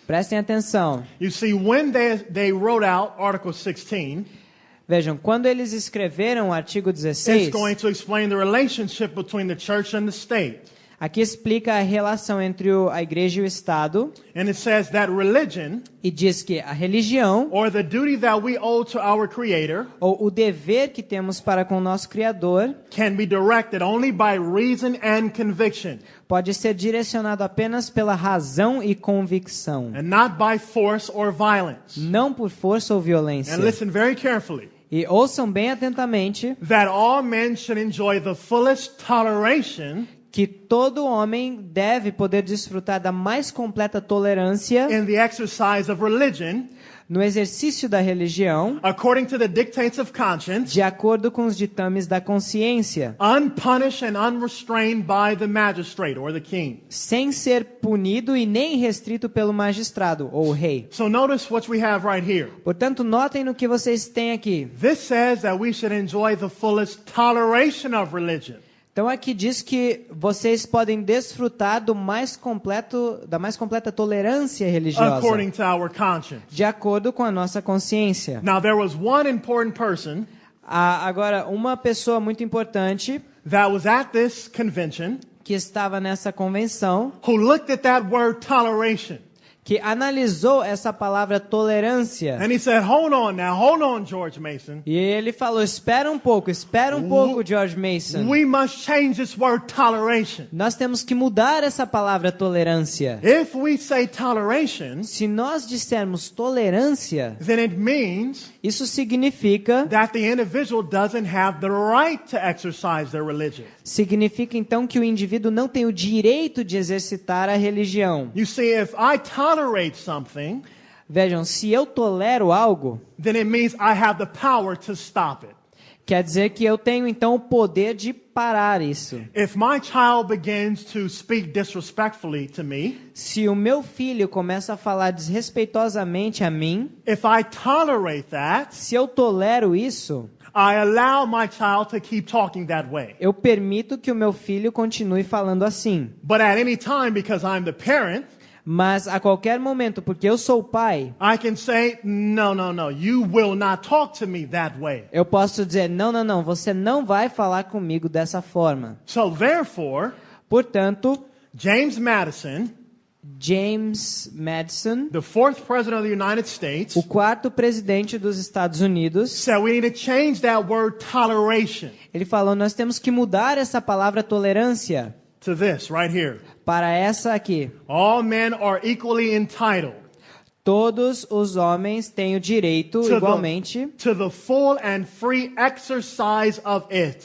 Prestem atenção. You see, when they wrote out Article 16, Vejam, quando eles escreveram o artigo it's 16, going to explain the relationship between the church and the state. aqui explica a relação entre a igreja e o Estado, And it says that religion, e diz que a religião, or the duty that we owe to our Creator, ou o dever que temos para com o nosso Criador, can be directed only by reason and conviction, pode ser direcionado apenas pela razão e convicção, and not by force or violence. não por força ou violência. And listen very carefully. E ouçam bem atentamente That all men should enjoy the fullest toleration que todo homem deve poder desfrutar da mais completa tolerância in the exercise of religion no exercício da religião, according to the dictates of conscience, de acordo com os ditames da consciência, unpunished and unrestrained by the magistrate or the king. sem ser punido e nem restrito pelo magistrado ou rei. So notice what we have right here. Portanto, notem no que vocês têm aqui. This says that we should enjoy the fullest toleration of religion. Então aqui diz que vocês podem desfrutar da mais completa tolerância religiosa, According to our conscience. de acordo com a nossa consciência. Now there was one important person Agora, uma pessoa muito importante that was at this convention que estava nessa convenção, who looked at that word toleration. que analisou essa palavra tolerância. And he said, hold on, George Mason. E ele falou, espera um pouco, George Mason. We must change this word toleration. Nós temos que mudar essa palavra tolerância. If we say toleration, Se nós dissermos tolerância, then it means isso significa that the individual doesn't have the right to exercise their religion. então que o indivíduo não tem o direito de exercitar a religião. You see, if I tolerate something, Vejam, se eu tolero algo, then it means I have the power to stop it. quer dizer que eu tenho então o poder de parar isso. If my child begins to speak disrespectfully to me, Se o meu filho começa a falar desrespeitosamente a mim, if I tolerate that, se eu tolero isso, I allow my child to keep talking that way. eu permito que o meu filho continue falando assim. But at any time, because I'm the parent, Mas a qualquer momento, porque eu sou o pai, I can say, no, you will not talk to me that way. eu posso dizer, não, você não vai falar comigo dessa forma. So therefore, Portanto, James Madison, James Madison, the fourth president of the United States, o quarto presidente dos Estados Unidos, said we need to change that word toleration ele falou, nós temos que mudar essa palavra tolerância to this right here. para essa aqui. All men are equally entitled Todos os homens têm o direito, igualmente, to the full and free exercise of it,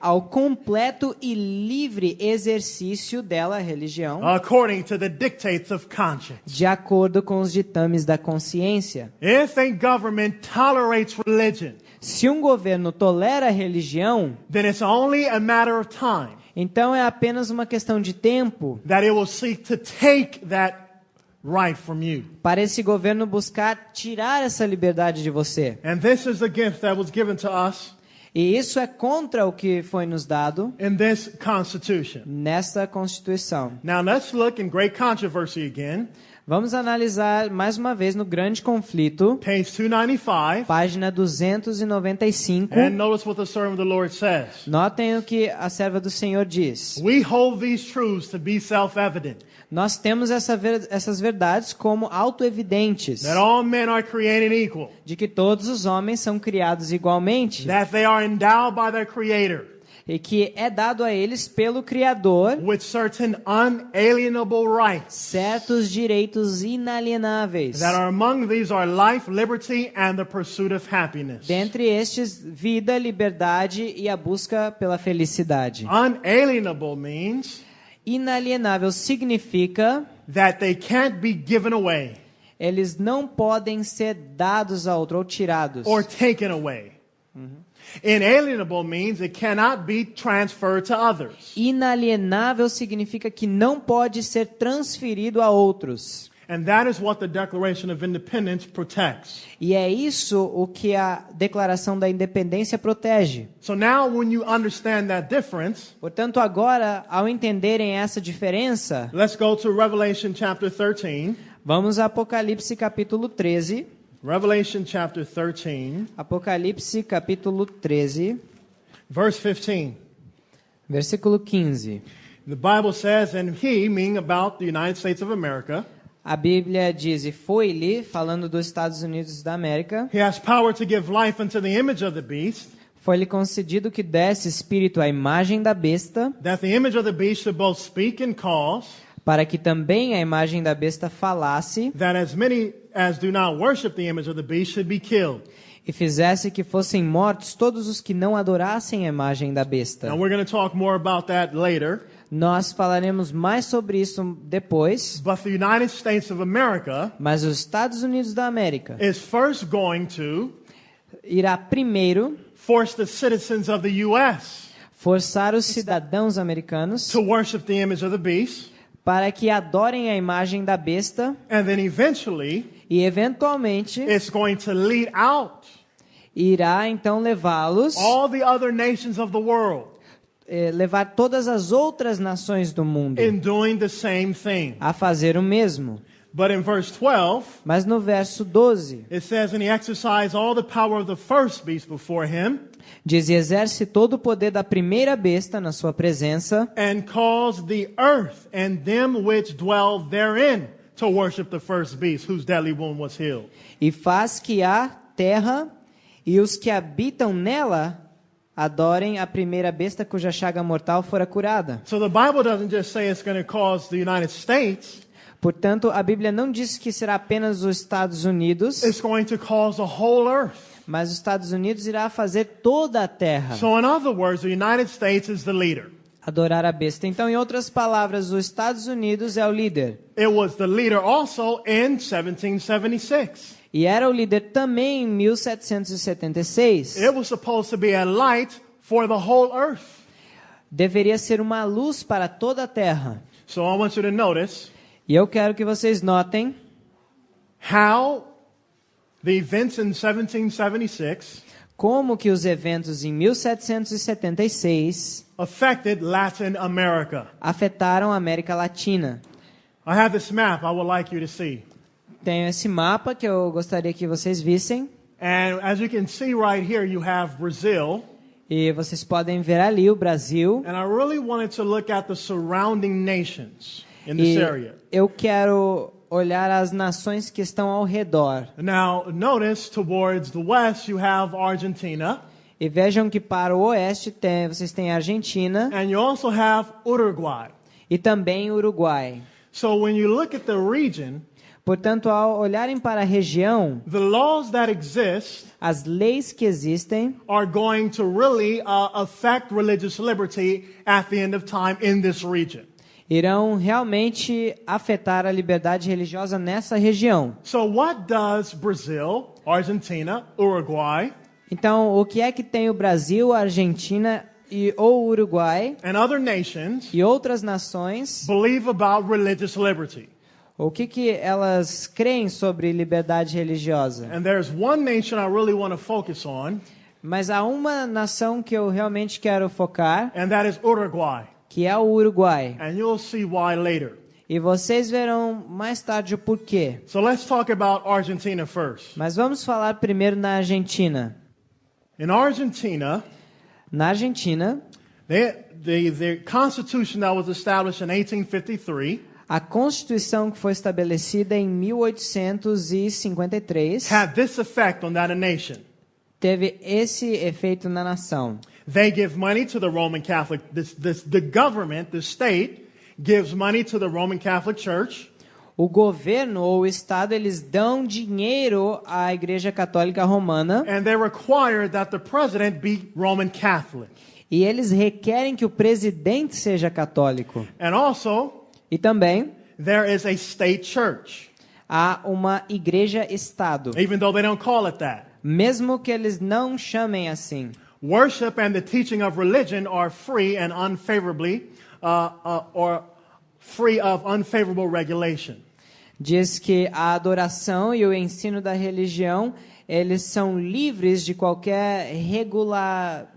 ao completo e livre exercício dela, religião, according to the dictates of conscience. de acordo com os ditames da consciência. If a government tolerates religion, Se um governo tolera a religião, then it's only a matter of time então é apenas uma questão de tempo that it will seek to take that right from you. para esse governo buscar tirar essa liberdade de você. And this is the gift that was given to us E isso é contra o que foi nos dado in this Constitution. nessa Constituição. Now let's look in great controversy again, Vamos analisar mais uma vez no Grande Conflito, page 295, página 295. and notice what the servant of the Lord says. Notem o que a serva do Senhor diz. We hold these truths to be self-evident, Nós temos essas verdades como autoevidentes, that all men are created equal, de que todos os homens são criados igualmente that they are endowed by their Creator e que é dado a eles pelo Criador with certain unalienable rights, certos direitos inalienáveis. that are among these are life, liberty, and the pursuit of happiness. Dentre estes, vida, liberdade e a busca pela felicidade. Unalienable means Inalienável significa that they can't be given away eles não podem ser dados a outro ou tirados. or taken away. Inalienable means it cannot be transferred to others. Inalienável significa que não pode ser transferido a outros. And that is what the Declaration of Independence protects. E é isso o que a Declaração da Independência protege. So now when you understand that difference, Portanto, agora, ao entenderem essa diferença, let's go to Revelation chapter 13. vamos a Apocalipse capítulo 13. Revelation chapter 13, Apocalipse capítulo 13, verse 15. versículo 15. The Bible says, and he, meaning about the United States of America, A Bíblia diz, e foi-lhe, falando dos Estados Unidos da América, he has power to give life unto the image of the beast, foi-lhe concedido que desse espírito à imagem da besta, that the image of the beast should both speak and cause, para que também a imagem da besta falasse, that as many as do not worship the image of the beast should be killed. e fizesse que fossem mortos todos os que não adorassem a imagem da besta. Now we're going to talk more about that later. Nós falaremos mais sobre isso depois, but the United States of America mas os Estados Unidos da América is first going to irá primeiro force the citizens of the U.S. forçar os cidadãos americanos to worship the image of the beast, para que adorem a imagem da besta and then eventually e, eventualmente, it's going to lead out irá então levá-los, all the other nations of the world levar todas as outras nações do mundo in doing the same thing. a fazer o mesmo. But in verse 12, Mas no verso 12, it says, and he exercised all the power of the first beast before him, diz: e exerce todo o poder da primeira besta na sua presença, and caused the earth and them which dwell therein to worship the first beast, whose deadly wound was healed. e faz que a terra e os que habitam nela adorem a primeira besta cuja chaga mortal fora curada. So the Bible doesn't just say it's going to cause the United States, Portanto, a Bíblia não diz que será apenas os Estados Unidos, it's going to cause the whole earth. mas os Estados Unidos irá fazer toda a terra So in other words, the United States is the leader. adorar a besta. Então, em outras palavras, os Estados Unidos é o líder. It was the leader also in 1776. E era o líder também em 1776. It was supposed to be a light for the whole earth. Deveria ser uma luz para toda a terra. So I want you to notice E eu quero que vocês notem how the events in 1776 como que os eventos em 1776 affected Latin America. afetaram a América Latina. I have this map I would like you to see. Tenho esse mapa que eu gostaria que vocês vissem. And as you can see right here, you have Brazil. E vocês podem ver ali o Brasil. And I really wanted to look at the surrounding nations in this E area. eu quero olhar as nações que estão ao redor. Now, notice towards the west, you have Argentina. E vejam que para o oeste vocês têm a Argentina And you also have Uruguay. e também o Uruguai. So when you look at the region, Portanto, ao olharem para a região, the laws that exist as leis que existem are going to really affect religious liberty at the end of time in this region. irão realmente afetar a liberdade religiosa nessa região. So what does Brazil, Argentina, Uruguay, Então, o que é que tem o Brasil, a Argentina e o Uruguai and other nations e outras nações? believe about religious liberty? O que elas creem sobre liberdade religiosa? And there's one nation I really want to focus on, Mas há uma nação que eu realmente quero focar, and that is Uruguay. que é o Uruguai. And you'll see why later. E vocês verão mais tarde o porquê. So let's talk about Argentina first. Mas vamos falar primeiro na Argentina. In Argentina, Na Argentina, the constitution that was established in 1853 a Constituição que foi estabelecida em 1853 had this effect on that nation. teve esse efeito na nação. They give money to the Roman Catholic, the government, the state, gives money to the Roman Catholic Church. O governo ou o Estado, eles dão dinheiro à Igreja Católica Romana And they require that the president be Roman Catholic. e eles requerem que o presidente seja católico. And also, E também there is a state church, há uma igreja-estado, even though they don't call it that. mesmo que eles não chamem assim. Worship and the teaching of religion are free and unfavorably, or free of unfavorable regulation. Diz que a adoração e o ensino da religião, eles são livres de qualquer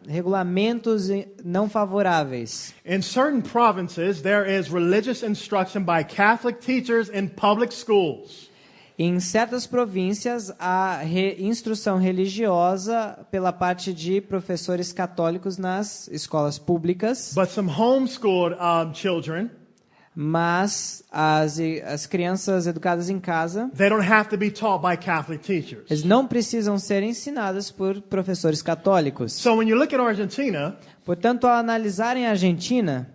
regulamentos não favoráveis. In certain provinces, there is religious instruction by Catholic teachers in public schools. Em certas províncias, há instrução religiosa pela parte de professores católicos nas escolas públicas, But some homeschooled children, mas as crianças educadas em casa, they don't have to be taught by Catholic teachers. eles não precisam ser ensinadas por professores católicos. So when you look at Argentina, Portanto, ao analisarem a Argentina,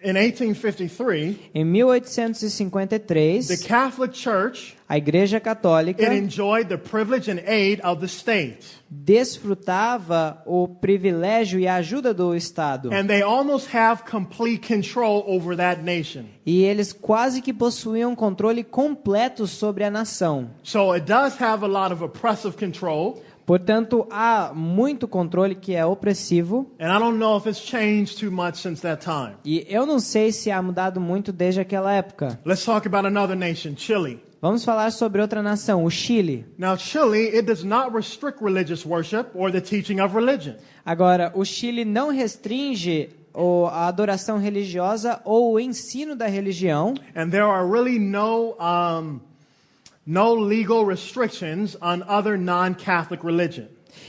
In 1853, Em 1853, the Catholic Church, a Igreja Católica it enjoyed the privilege and aid of the state. desfrutava o privilégio e a ajuda do Estado. And they almost have complete control over that nation. E eles quase que possuíam controle completo sobre a nação. So it does have a lot of oppressive control. Portanto, há muito controle que é opressivo. And I don't know if it's changed too much since that time. E eu não sei se há mudado muito desde aquela época. Let's talk about another nation, Chile. Vamos falar sobre outra nação, o Chile. Now, Chile, it does not restrict religious worship or the teaching of religion. Agora, o Chile não restringe a adoração religiosa ou o ensino da religião. And there are really no legal restrictions on other non-Catholic religion.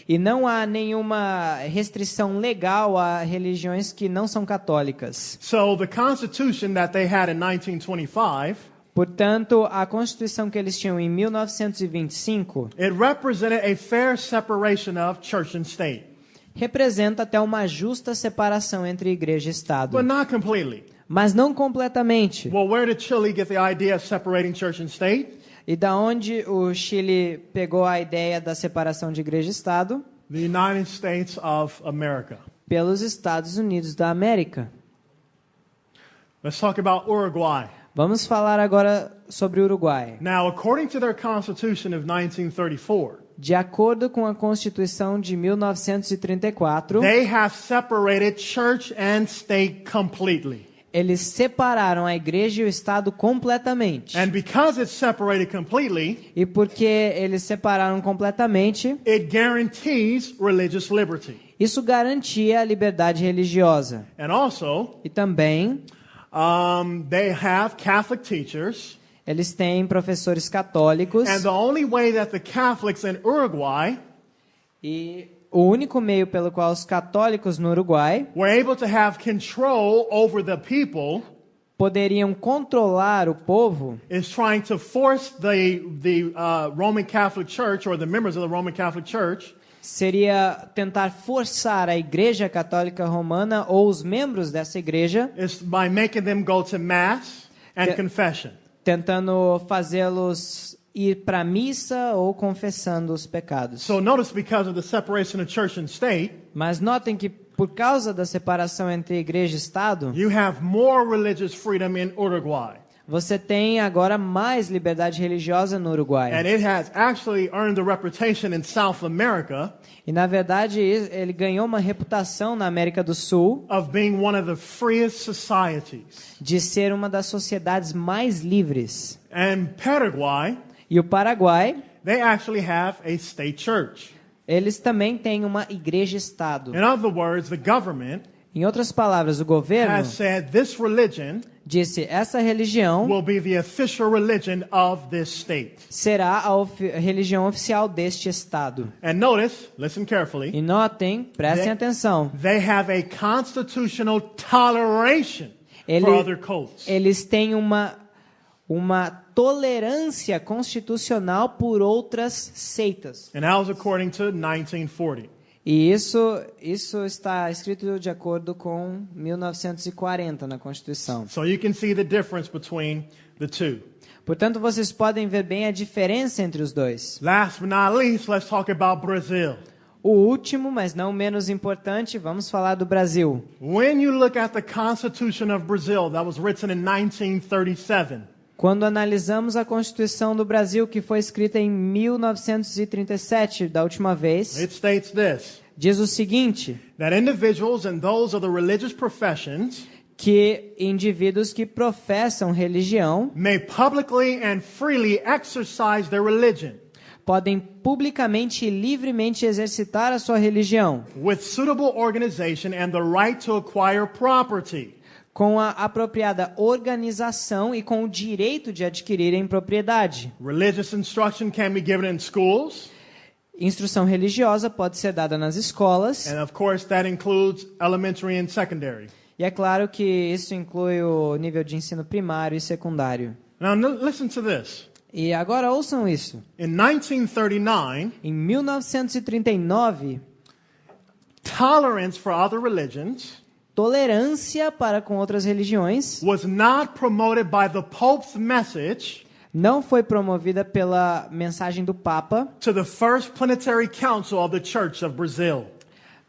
E não há nenhuma restrição legal a religiões que não são católicas. So the constitution that they had in 1925, Portanto, a Constituição que eles tinham em 1925 it represented a fair separation of church and state, representa até uma justa separação entre igreja e Estado. but not completely. Mas não completamente. Well, where did Chile get the idea of separating church and state? E da onde o Chile pegou a ideia da separação de igreja e Estado? The United States of America. Pelos Estados Unidos da América. Let's talk about Uruguay. Vamos falar agora sobre o Uruguai. Now, according to their constitution of 1934, De acordo com a Constituição de 1934, they have separated church and state completely. eles separaram a igreja e o Estado completamente. And because it's separated completely, E porque eles separaram completamente, it guarantees religious liberty. isso garantia a liberdade religiosa. And also, E também, they have Catholic teachers. eles têm professores católicos. And the only way that the Catholics in Uruguay E o único meio pelo qual os católicos no Uruguai were able to have control over the people poderiam controlar o povo is trying to force the Roman Catholic Church or the members of the Roman Catholic Church seria tentar forçar a Igreja Católica Romana ou os membros dessa igreja, is by making them go to mass and Yeah. confession. tentando fazê-los ir para a missa ou confessando os pecados. So notice, because of the separation of church and state, Mas notem que por causa da separação entre igreja e Estado, you have more religious freedom in Uruguay. você tem agora mais liberdade religiosa no Uruguai. And it has actually earned a reputation in South America E na verdade ele ganhou uma reputação na América do Sul of being one of the freest societies. de ser uma das sociedades mais livres. And Paraguay, E o Paraguai, they actually have a state church. eles também têm uma igreja-estado. In other words, the government Em outras palavras, o governo has said this religion disse essa religião will be the official religion of this state. será a religião oficial deste estado. And notice, listen carefully, E notem, prestem atenção, they have a constitutional toleration Ele- for other cults. eles têm uma tolerância constitucional por outras seitas. And that was according to 1940. E isso está escrito de acordo com 1940 na Constituição. So you can see the difference between the two. Portanto, vocês podem ver bem a diferença entre os dois. Last but not least, let's talk about Brazil. O último, mas não menos importante, vamos falar do Brasil. When you look at the Constitution of Brazil that was written in 1937, Quando analisamos a Constituição do Brasil, que foi escrita em 1937, da última vez, it states this, diz o seguinte, that individuals and those of the religious professions que indivíduos que professam religião may publicly and freely exercise their religion podem publicamente e livremente exercitar a sua religião, with suitable organization and the right to acquire property. com a apropriada organização e com o direito de adquirirem propriedade. Religious instruction can be given in schools, Instrução religiosa pode ser dada nas escolas, and of course that includes elementary and secondary. e é claro que isso inclui o nível de ensino primário e secundário. Now listen to this. E agora ouçam isso. In 1939, Em 1939, tolerance for other religions tolerância para com outras religiões was not promoted by the Pope's message não foi promovida pela mensagem do Papa to the First Plenary Council of the Church of Brazil.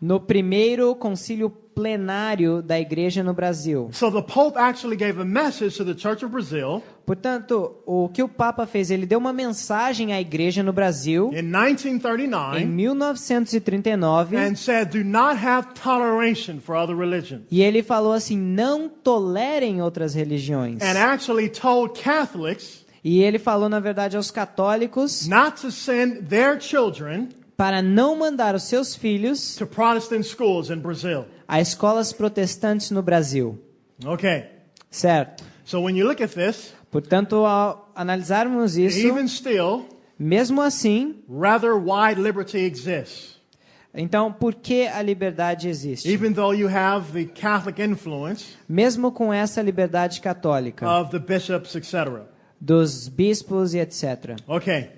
no primeiro concílio plenário da igreja no Brasil. So the Pope actually gave a message to the Church of Brazil Portanto, o que o Papa fez? Ele deu uma mensagem à igreja no Brasil in em 1939 1939 and said, do not have toleration for other religions. e ele falou assim: não tolerem outras religiões. And actually told Catholics E ele falou, na verdade, aos católicos not to send their children para não mandar os seus filhos to Protestant schools in Brazil. a escolas protestantes no Brasil. Okay. Certo? So when you look at this, Portanto, ao analisarmos isso, even still, mesmo assim, rather wide liberty exists. então, por que a liberdade existe? Even though you have the Catholic influence Mesmo com essa liberdade católica, of the bishops, etc. dos bispos e etc. Okay,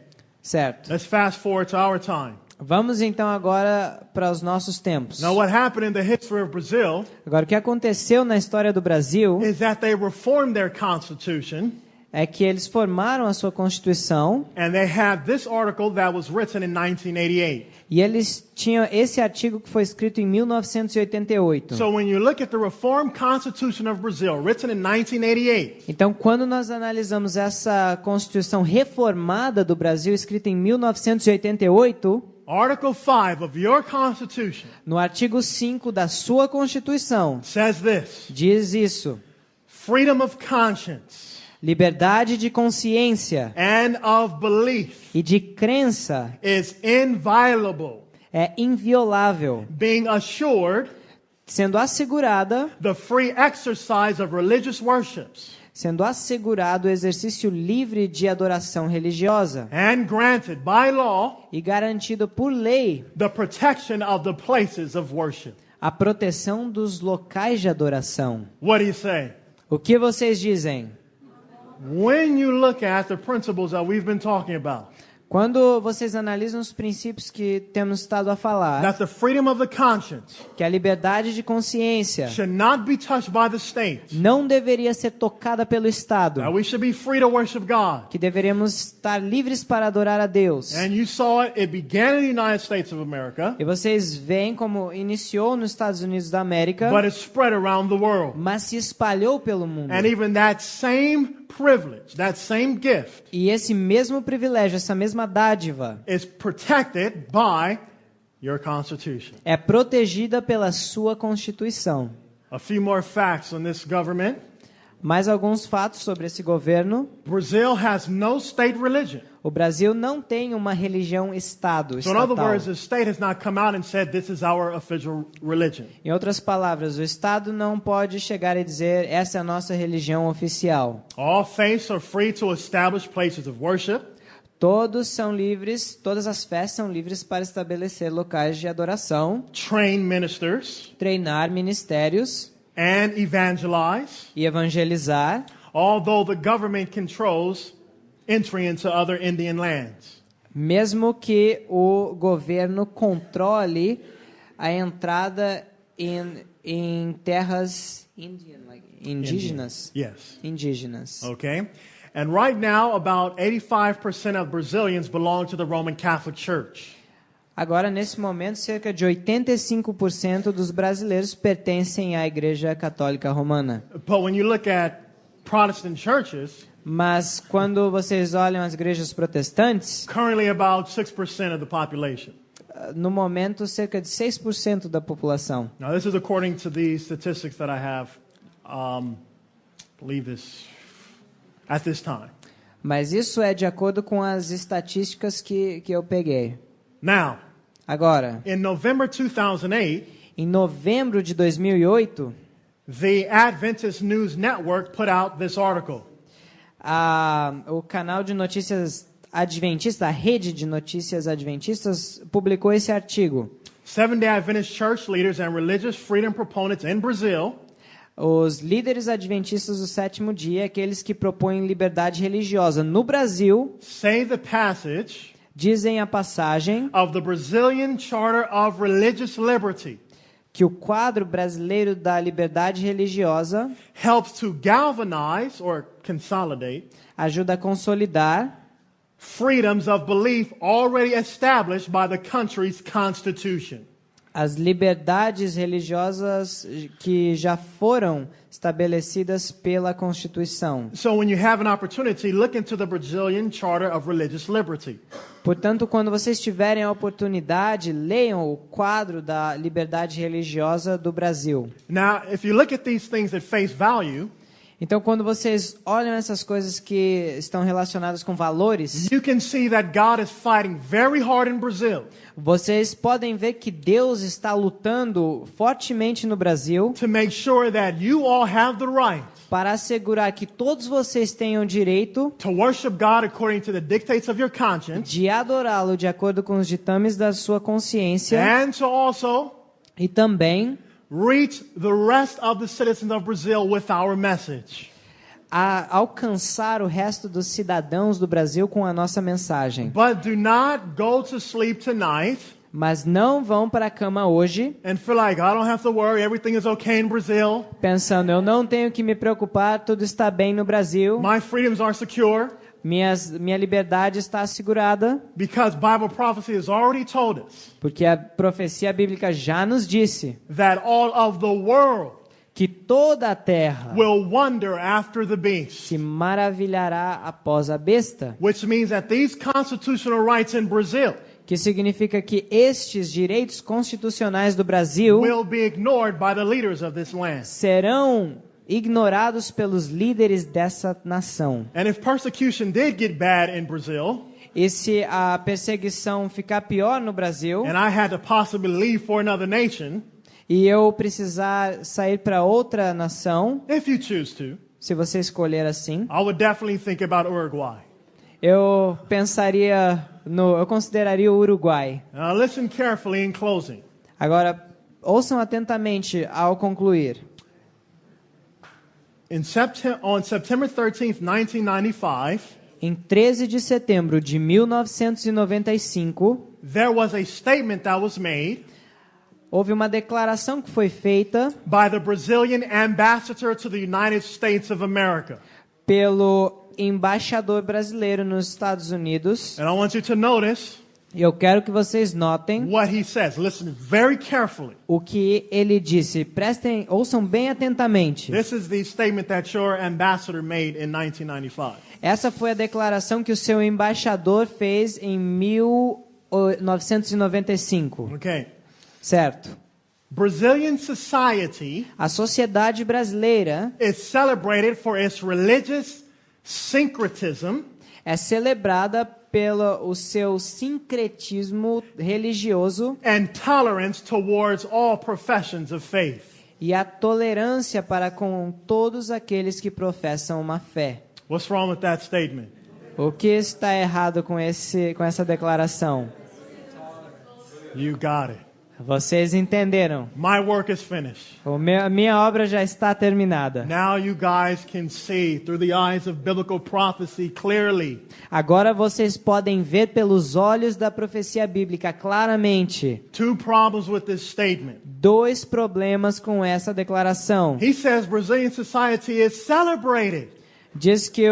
Certo? let's fast forward to our time. Vamos então agora para os nossos tempos. Now, what happened in the history of Brazil Agora, o que aconteceu na história do Brasil is that they reformed their constitution, é que eles formaram a sua Constituição and they had this article that was written in 1988. e eles tinham esse artigo que foi escrito em 1988. So when you look at the Reformed Constitution of Brazil, written in 1988, Então, quando nós analisamos essa Constituição reformada do Brasil, escrita em 1988, Article 5 of your Constitution no artigo 5 da sua Constituição, says this: diz isso: freedom of conscience liberdade de consciência and of belief e de crença is inviolable, é inviolável, being assured sendo assegurada, the free exercise of religious worships, sendo assegurado o exercício livre de adoração religiosa and granted by law e garantido por lei the protection of the places of worship. a proteção dos locais de adoração. What do you say? O que vocês dizem? When you look at the principles that we've been talking about, Quando vocês analisam os princípios que temos estado a falar, that the freedom of the conscience que a liberdade de consciência should not be touched by the state, não deveria ser tocada pelo Estado, that we should be free to worship God. que deveríamos estar livres para adorar a Deus. And you saw it began in the United States of America, E vocês veem como iniciou nos Estados Unidos da América, but it spread around the world. mas se espalhou pelo mundo. And even that same privilege, that same gift, E esse mesmo privilégio, essa mesma dádiva, is protected by your Constitution. é protegida pela sua Constituição. A few more facts on this government. Mais alguns fatos sobre esse governo. Brazil has no state religion. O Brasil não tem uma religião Estado, So in other estatal. words, the state has not come out and said this is our official religion. Em outras palavras, o Estado não pode chegar e dizer essa é a nossa religião oficial. All faiths are free to establish places of worship, Todos são livres, todas as fés são livres para estabelecer locais de adoração, train ministers, treinar ministérios and evangelize, e evangelizar, although the government controls entry into other Indian lands. mesmo que o governo controle a entrada em terras indígenas. Yes. Indígenas. Okay. And right now, about 85% of Brazilians belong to the Roman Catholic Church. Agora, nesse momento, cerca de 85% dos brasileiros pertencem à Igreja Católica Romana. But when you look at Protestant churches, Mas quando vocês olham as igrejas protestantes, currently about 6% of the population. no momento, cerca de 6% da população. Now, this is according to the statistics that I have, believe this, at this time. Mas isso é de acordo com as estatísticas que eu peguei. Now, Agora, in November 2008, em novembro de 2008, the Adventist News Network put out this article. o canal de notícias adventista, a rede de notícias adventistas, publicou esse artigo. Seventh-day Adventist church leaders and religious freedom proponents in Brazil Os líderes adventistas do sétimo dia, aqueles que propõem liberdade religiosa no Brasil, say the passage dizem a passagem of the Brazilian Charter of Religious Liberty que o quadro brasileiro da liberdade religiosa helps to galvanize or consolidate ajuda a consolidar freedoms of belief already established by the country's constitution. as liberdades religiosas que já foram estabelecidas pela Constituição. So when you have an opportunity, look into the Brazilian Charter of Religious Liberty. Portanto, quando vocês tiverem a oportunidade, leiam o quadro da liberdade religiosa do Brasil. Now, if you look at these things at face value, Então, quando vocês olham essas coisas que estão relacionadas com valores, you can see that God is fighting very hard in Brazil vocês podem ver que Deus está lutando fortemente no Brasil to make sure that you all have the right para assegurar que todos vocês tenham direito to worship God according to the dictates of your conscience de adorá-lo de acordo com os ditames da sua consciência and to also e também reach the rest of the citizens of Brazil with our message. a alcançar o resto dos cidadãos do Brasil com a nossa mensagem. But do not go to sleep tonight Mas não vão para a cama hoje and feel like I don't have to worry, everything is okay in Brazil. pensando, eu não tenho que me preocupar, tudo está bem no Brasil, My freedoms are secure minha liberdade está assegurada, because Bible prophecy has already told us porque a profecia bíblica já nos disse that all of the world que toda a terra will wonder after the beast, se maravilhará após a besta, which means that these constitutional rights in Brazil que significa que estes direitos constitucionais do Brasil will be ignored by the leaders of this land. serão ignorados pelos líderes dessa nação. And if persecution did get bad in Brazil, E se a perseguição ficar pior no Brasil, and I had to possibly leave for another nation, e eu precisar sair para outra nação, if you choose to, se você escolher assim, I would definitely think about Uruguay. eu consideraria o Uruguai. Now listen carefully in closing. Agora, ouçam atentamente ao concluir. On September 13th, 1995, Em 13 de setembro de 1995, there was a statement that was made houve uma declaração que foi feita by the Brazilian ambassador to the United States of America. pelo embaixador brasileiro nos Estados Unidos. And I want you to notice E eu quero que vocês notem what he says. Listen very carefully. o que ele disse. Ouçam bem atentamente. This is the statement that your ambassador made in 1995. Essa foi a declaração que o seu embaixador fez em 1995. Okay. Certo? Brazilian society A sociedade brasileira is celebrated for its religious syncretism é celebrada pelo o seu sincretismo religioso and tolerance towards all professions of faith. e a tolerância para com todos aqueles que professam uma fé. What's wrong with that statement? O que está errado com essa declaração? You got it. Vocês entenderam? My work is finished. A minha obra já está terminada. Now you guys can see through the eyes of biblical prophecy clearly Agora vocês podem ver pelos olhos da profecia bíblica claramente two problems with this statement. 2 problemas com essa declaração. He says Brazilian society is celebrated Diz que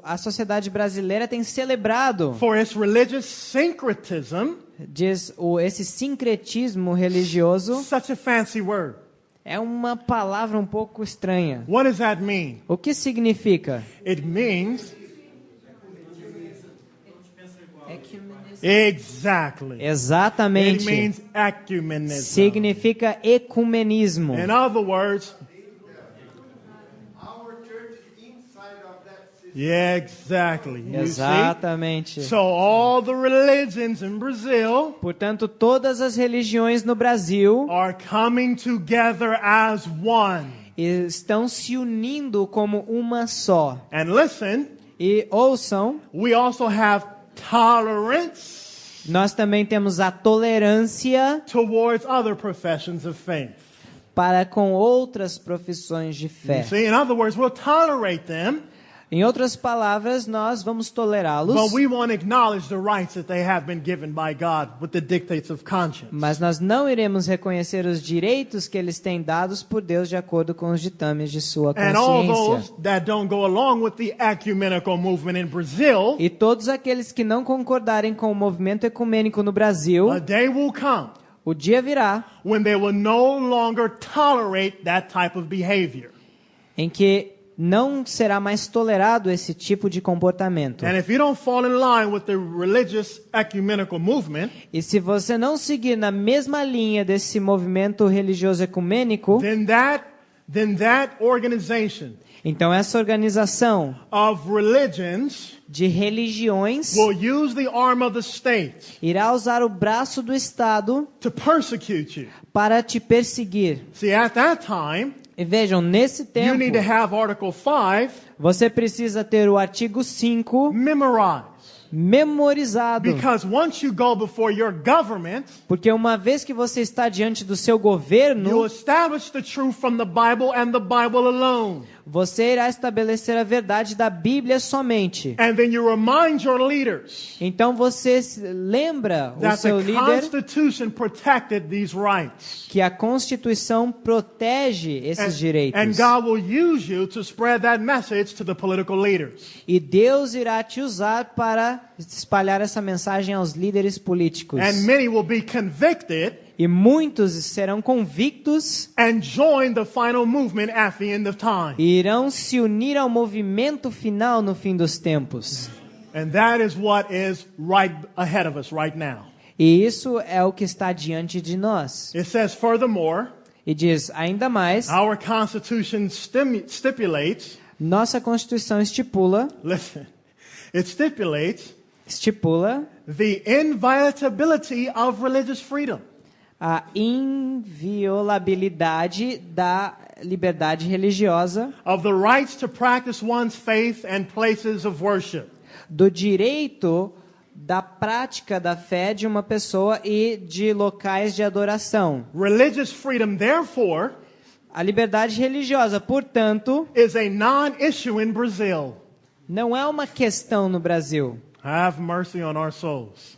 a sociedade brasileira tem celebrado, for its religious syncretism. diz esse sincretismo religioso. Such a fancy word. É uma palavra um pouco estranha. What does that mean? O que significa? It means exactly. It Exatamente. means ecumenism. Significa ecumenismo. In other words, Our church is inside of that system. yeah, exactly. You Exatamente. see? So all the religions in Brazil Portanto, todas as religiões no Brasil are coming together as one. estão se unindo como uma só. And listen, E ouçam, we also have tolerance nós também temos a tolerância towards other professions of faith. para com outras profissões de You fé. see, in other words, we'll tolerate them Em outras palavras, nós vamos tolerá-los, but we won't acknowledge the rights that they have been given by God with the dictates of conscience. mas nós não iremos reconhecer os direitos que eles têm dados por Deus de acordo com os ditames de sua And all consciência. those that don't go along with the ecumenical movement in Brazil, E todos aqueles que não concordarem com o movimento ecumênico no Brasil, a day will come o dia virá when they will no longer tolerate that type of behavior. em que não será mais tolerado esse tipo de comportamento. And if you don't fall in line with the religious ecumenical movement, E se você não seguir na mesma linha desse movimento religioso ecumênico, then that organization então essa organização of religions de religiões will use the arm of the state irá usar o braço do Estado to persecute you. para te perseguir. See, at that time, E vejam, nesse you tempo, need to have Article 5 você precisa ter o artigo 5 memorized. memorizado. Because once you go before your government, Porque uma vez que você está diante do seu you governo, establish the truth from the Bible and the Bible alone. você irá estabelecer a verdade da Bíblia somente. And then you remind your leaders Então você lembra o that seu the líder Constitution protected these rights. que a Constituição protege esses And direitos. God will use you to spread that message to the political leaders. E Deus irá te usar para espalhar essa mensagem aos líderes políticos. And many will be convicted E muitos serão convictos and join the final movement at the end of time. e irão se unir ao movimento final no fim dos tempos. And that is what is right ahead of us right now. E isso é o que está diante de nós. It says, furthermore, E diz, ainda mais, our Constitution stipulates, nossa Constituição estipula listen, it stipulates the inviolability of religious freedom. a inviolabilidade da liberdade religiosa, Of the rights to practice one's faith and places of worship. do direito da prática da fé de uma pessoa e de locais de adoração. Religious freedom, therefore, A liberdade religiosa, portanto, is a non-issue in Brazil. não é uma questão no Brasil. Have mercy on our souls.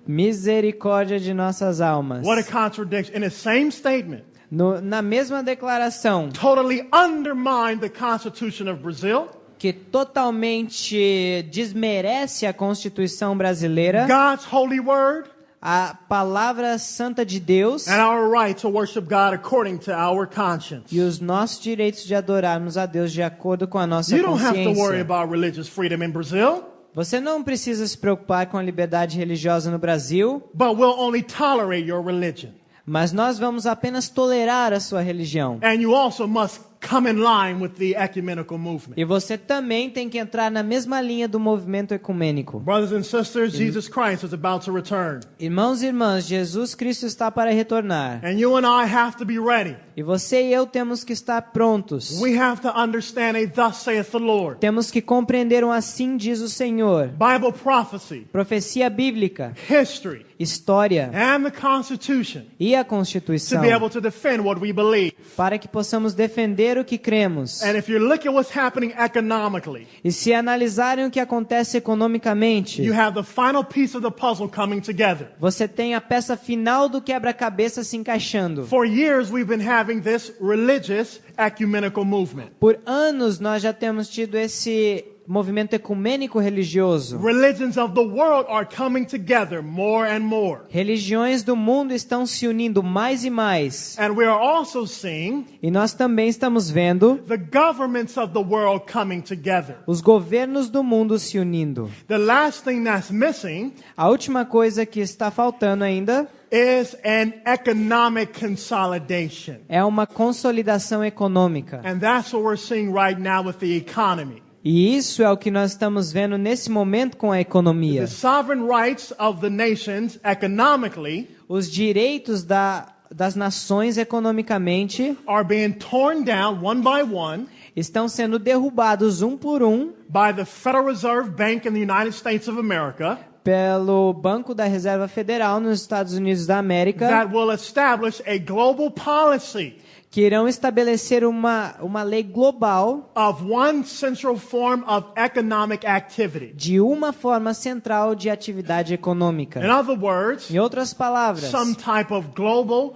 Misericórdia de nossas almas. What a contradiction. In the same statement, Na mesma declaração totally undermine the Constitution of Brazil, que totalmente desmerece a Constituição brasileira, God's holy word, a palavra santa de Deus and our right to worship God according to our conscience. e os nossos direitos de adorarmos a Deus de acordo com a nossa You don't have to worry consciência. about religious freedom in Brazil, Você não precisa se preocupar com a liberdade religiosa no Brasil, but we'll only tolerate your religion. mas nós vamos apenas tolerar a sua religião. And you also must come in line with the ecumenical movement. E você também tem que entrar na mesma linha do movimento ecumênico. Brothers and sisters, Jesus Christ is about to return. Irmãos e irmãs, Jesus Cristo está para retornar. And you and I have to be ready. E você e eu temos que estar prontos. We have to understand a thus saith the Lord. Temos que compreender um assim diz o Senhor. Bible prophecy, Profecia bíblica, history, história and the Constitution e a to Constituição, be able to defend what we believe. para que possamos defender o que cremos. And if you look at what's happening economically, E se analisarem o que acontece economicamente, you have the final piece of the puzzle coming together. você tem a peça final do quebra-cabeça se encaixando. For years, we've been having this religious ecumenical movement. Por anos nós já temos tido esse movimento ecumênico religioso. Religions of the world are coming together more and more. Religiões do mundo estão se unindo mais e mais. And we are also seeing E nós também estamos vendo the governments of the world coming together. os governos do mundo se unindo. The last thing that's missing A última coisa que está faltando ainda is an economic consolidation. é uma consolidação econômica. And that's what we're seeing right now with the economy. E isso é o que nós estamos vendo nesse momento com a economia. The sovereign rights of the nations economically Os direitos das nações economicamente are being torn down one by one estão sendo derrubados um por um by the Federal Reserve Bank in the United States of America pelo Banco da Reserva Federal nos Estados Unidos da América, that will establish a global policy que irão estabelecer uma lei global of one central form of economic activity. de uma forma central de atividade econômica. In other words, Em outras palavras, some type of global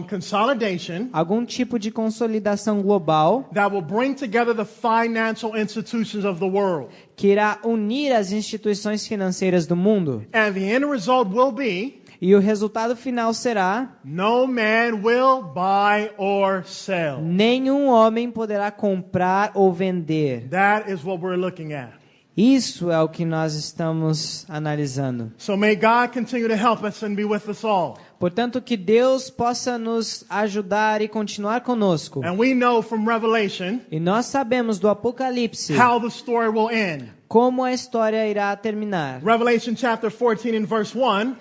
consolidation algum tipo de consolidação global that will bring together the financial institutions of the world. que irá unir as instituições financeiras do mundo. And the end result will be E o resultado final será: no man will buy or sell. nenhum homem poderá comprar ou vender. That is what we're looking at. Isso é o que nós estamos analisando. So may God continue to help us and be with us all. Portanto, que Deus possa nos ajudar e continuar conosco. And we know from Revelation E nós sabemos do Apocalipse how the story will end. como a história irá terminar. Revelation chapter 14 and verse 1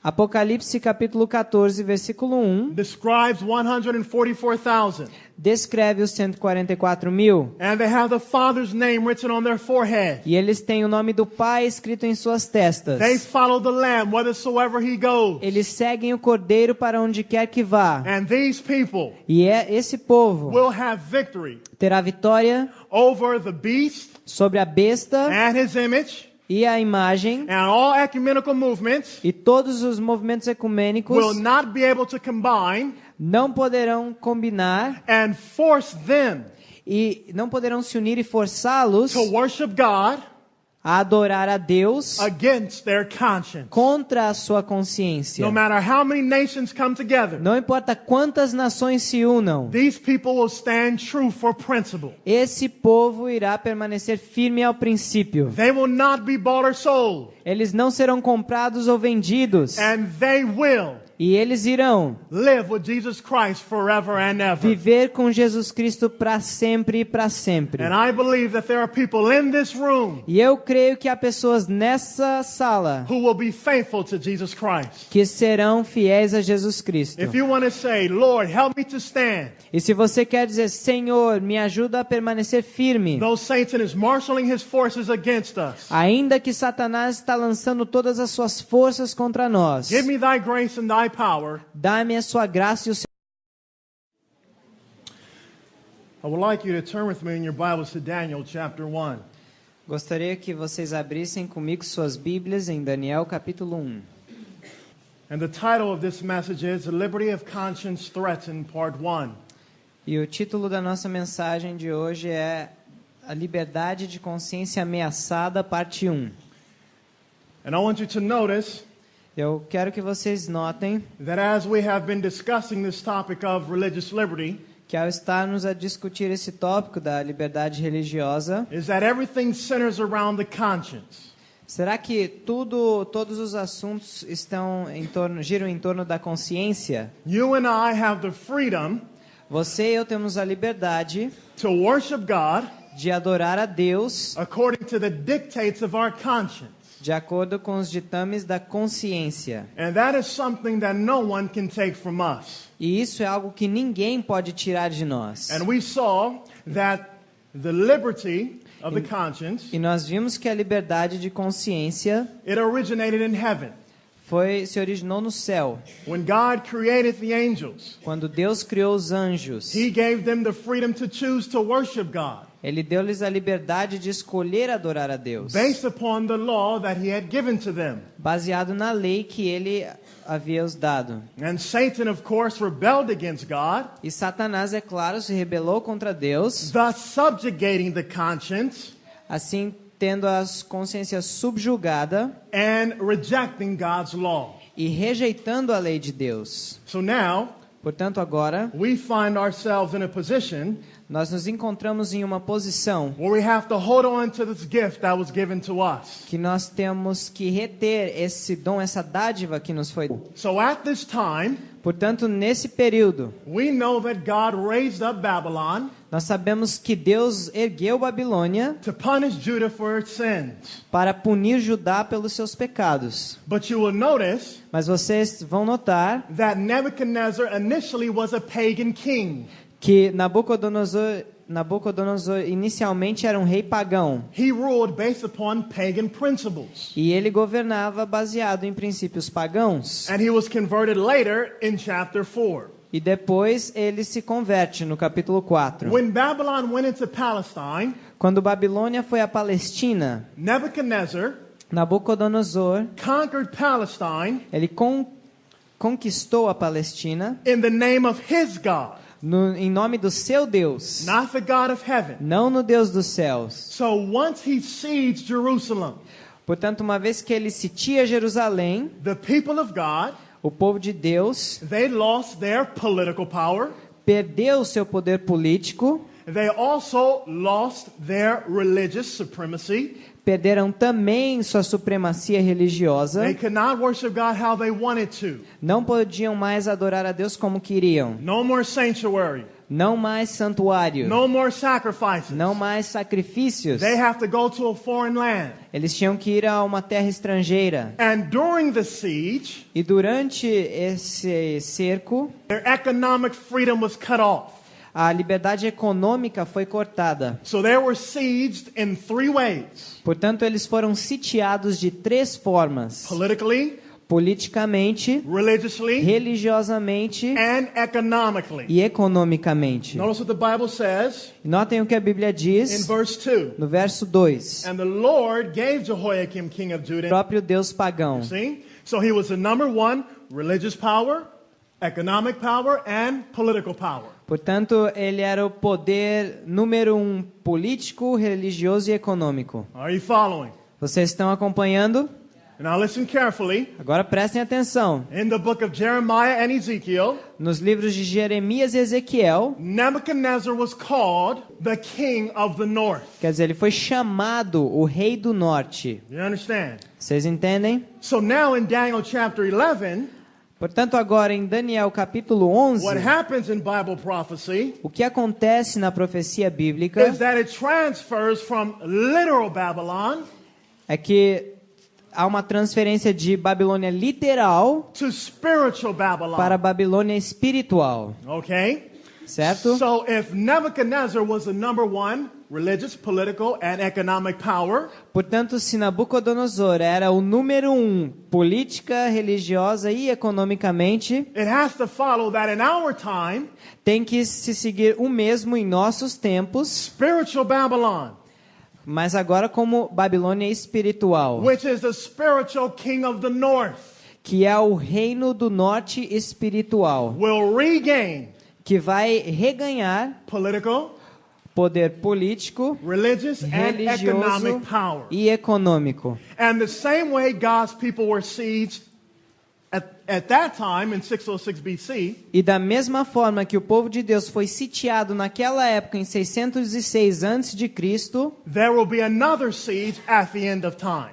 Apocalipse capítulo 14, versículo 1, describes 144,000. descreve os 144.000. And they have the Father's name written on their forehead. E eles têm o nome do Pai escrito em suas testas. They follow the Lamb whithersoever he goes. Eles seguem o Cordeiro para onde quer que vá. And these people E esse povo will have victory terá vitória over the beast sobre a besta and his image, e a imagem, and all ecumenical movements e todos os movimentos ecumênicos will not be able to combine não poderão combinar and force them e não poderão se unir e forçá-los to worship God a adorar a Deus against their conscience. contra a sua consciência. No matter how many nations come together, Não importa quantas nações se unam, these people will stand true for principle. esse povo irá permanecer firme ao princípio. They will not be bought or sold, Eles não serão comprados ou vendidos. and they will E eles irão live with Jesus Christ forever and ever. viver com Jesus Cristo para sempre e para sempre. And I believe that there are people in this room E eu creio que há pessoas nessa sala who will be faithful to Jesus Christ. que serão fiéis a Jesus Cristo. If you want to say, Lord, help me to stand, E se você quer dizer, Senhor, me ajuda a permanecer firme, though Satan is marshaling his forces against us, ainda que Satanás está lançando todas as suas forças contra nós, give me thy grace and thy power. dá-me a sua graça e o seu... I would like you to turn with me in your Bibles to Daniel chapter 1. Gostaria que vocês abrissem comigo suas Bíblias em Daniel capítulo 1. And the title of this message is The Liberty of Conscience Threatened, Part 1. E o título da nossa mensagem de hoje é A Liberdade de Consciência Ameaçada, parte 1. And I want you to notice Eu quero que vocês notem that as we have been discussing this topic of religious liberty, que ao estarmos a discutir esse tópico da liberdade religiosa, is that everything centers around the conscience. será que todos os assuntos giram em torno da consciência? You and I have the freedom Você e eu temos a liberdade to worship God de adorar a Deus according to the dictates of our conscience. de acordo com os ditames da consciência. And that is something that no one can take from us. E isso é algo que ninguém pode tirar de nós. And we saw that the liberty of the conscience, E nós vimos que a liberdade de consciência it originated in heaven. se originou no céu. When God created the angels, Quando Deus criou os anjos, He gave them the freedom to choose to worship God Ele deu-lhes a liberdade de escolher adorar a Deus, based upon the law that He had given to them. baseado na lei que Ele havia os dado. And Satan, of course, rebelled against God, E Satanás, é claro, se rebelou contra Deus, thus subjugating the conscience assim tendo a consciência subjugada and rejecting God's law. e rejeitando a lei de Deus. So now, Portanto, agora, we find ourselves in a position nós nos encontramos em uma posição where we have to hold on to this gift that was given to us. que nós temos que reter esse dom, essa dádiva que nos foi. So at this time, Portanto, nesse período, we know that God raised up Babylon nós sabemos que Deus ergueu Babilônia to punish Judah for its sins. para punir Judá pelos seus pecados. But you will notice Mas vocês vão notar that Nebuchadnezzar initially was a pagan king. que Nabucodonosor inicialmente era um rei pagão. He ruled based upon pagan principles. E ele governava baseado em princípios pagãos. And he was converted later in chapter 4. E depois ele se converte no capítulo 4. When Babylon went into Palestine, Quando Babilônia foi à Palestina, Nebuchadnezzar Nabucodonosor, conquered Palestine ele conquistou a Palestina in the name of his God, em nome do seu Deus, not the God of heaven. não no Deus dos céus. So once he sieged Jerusalem, Portanto, uma vez que ele sitia Jerusalém, the people of God, o povo de Deus they lost their political power. perdeu o seu poder político, They also lost their religious supremacy. perderam também sua supremacia religiosa, They could not worship God how they wanted to. não podiam mais adorar a Deus como queriam, No more sanctuary. não mais santuário, No more sacrifices. não mais sacrifícios. They have to go to a foreign land. Eles tinham que ir a uma terra estrangeira. And during the siege, E durante esse cerco, their economic freedom was cut off. a liberdade econômica foi cortada. So they were sieged in 3 ways. Portanto, eles foram sitiados de 3 formas: Politically, politicamente, religiously, religiosamente and economically. e economicamente. Notice what the Bible says Notem o que a Bíblia in diz verse 2. no verso 2. And the Lord gave Jehoiakim, king of O Judah. próprio Deus pagão. See? So he was the number 1, religious power, economic power, and political power. Portanto, ele era o poder número 1 político, religioso e econômico. Are you following? Vocês estão acompanhando? Now listen carefully. Agora prestem atenção. In the book of Jeremiah and Ezekiel, Nos livros de Jeremias e Ezequiel, Nebuchadnezzar was called the king of the north. quer dizer, ele foi chamado o rei do norte. You understand? Vocês entendem? So now in Daniel chapter 11, Portanto, agora em Daniel capítulo 11, what happens in Bible prophecy o que acontece na profecia bíblica is that it transfers from literal Babylon é que há uma transferência de Babilônia literal to spiritual Babylon. para a Babilônia espiritual, Okay? certo? So if Nebuchadnezzar was the number 1 religious, political, and economic power, Portanto, se Nabucodonosor era o número 1 política, religiosa e economicamente, it has to follow that in our time, tem que se seguir o mesmo em nossos tempos, spiritual Babylon, mas agora como Babilônia espiritual, which is the spiritual king of the north, que é o reino do norte espiritual, will regain que vai reganhar political, poder político, religious, and religioso economic power. e econômico. And the same way God's people were sieged at that time in 606 BC, E da mesma forma que o povo de Deus foi sitiado naquela época em 606 a.C., there will be another siege at the end of time.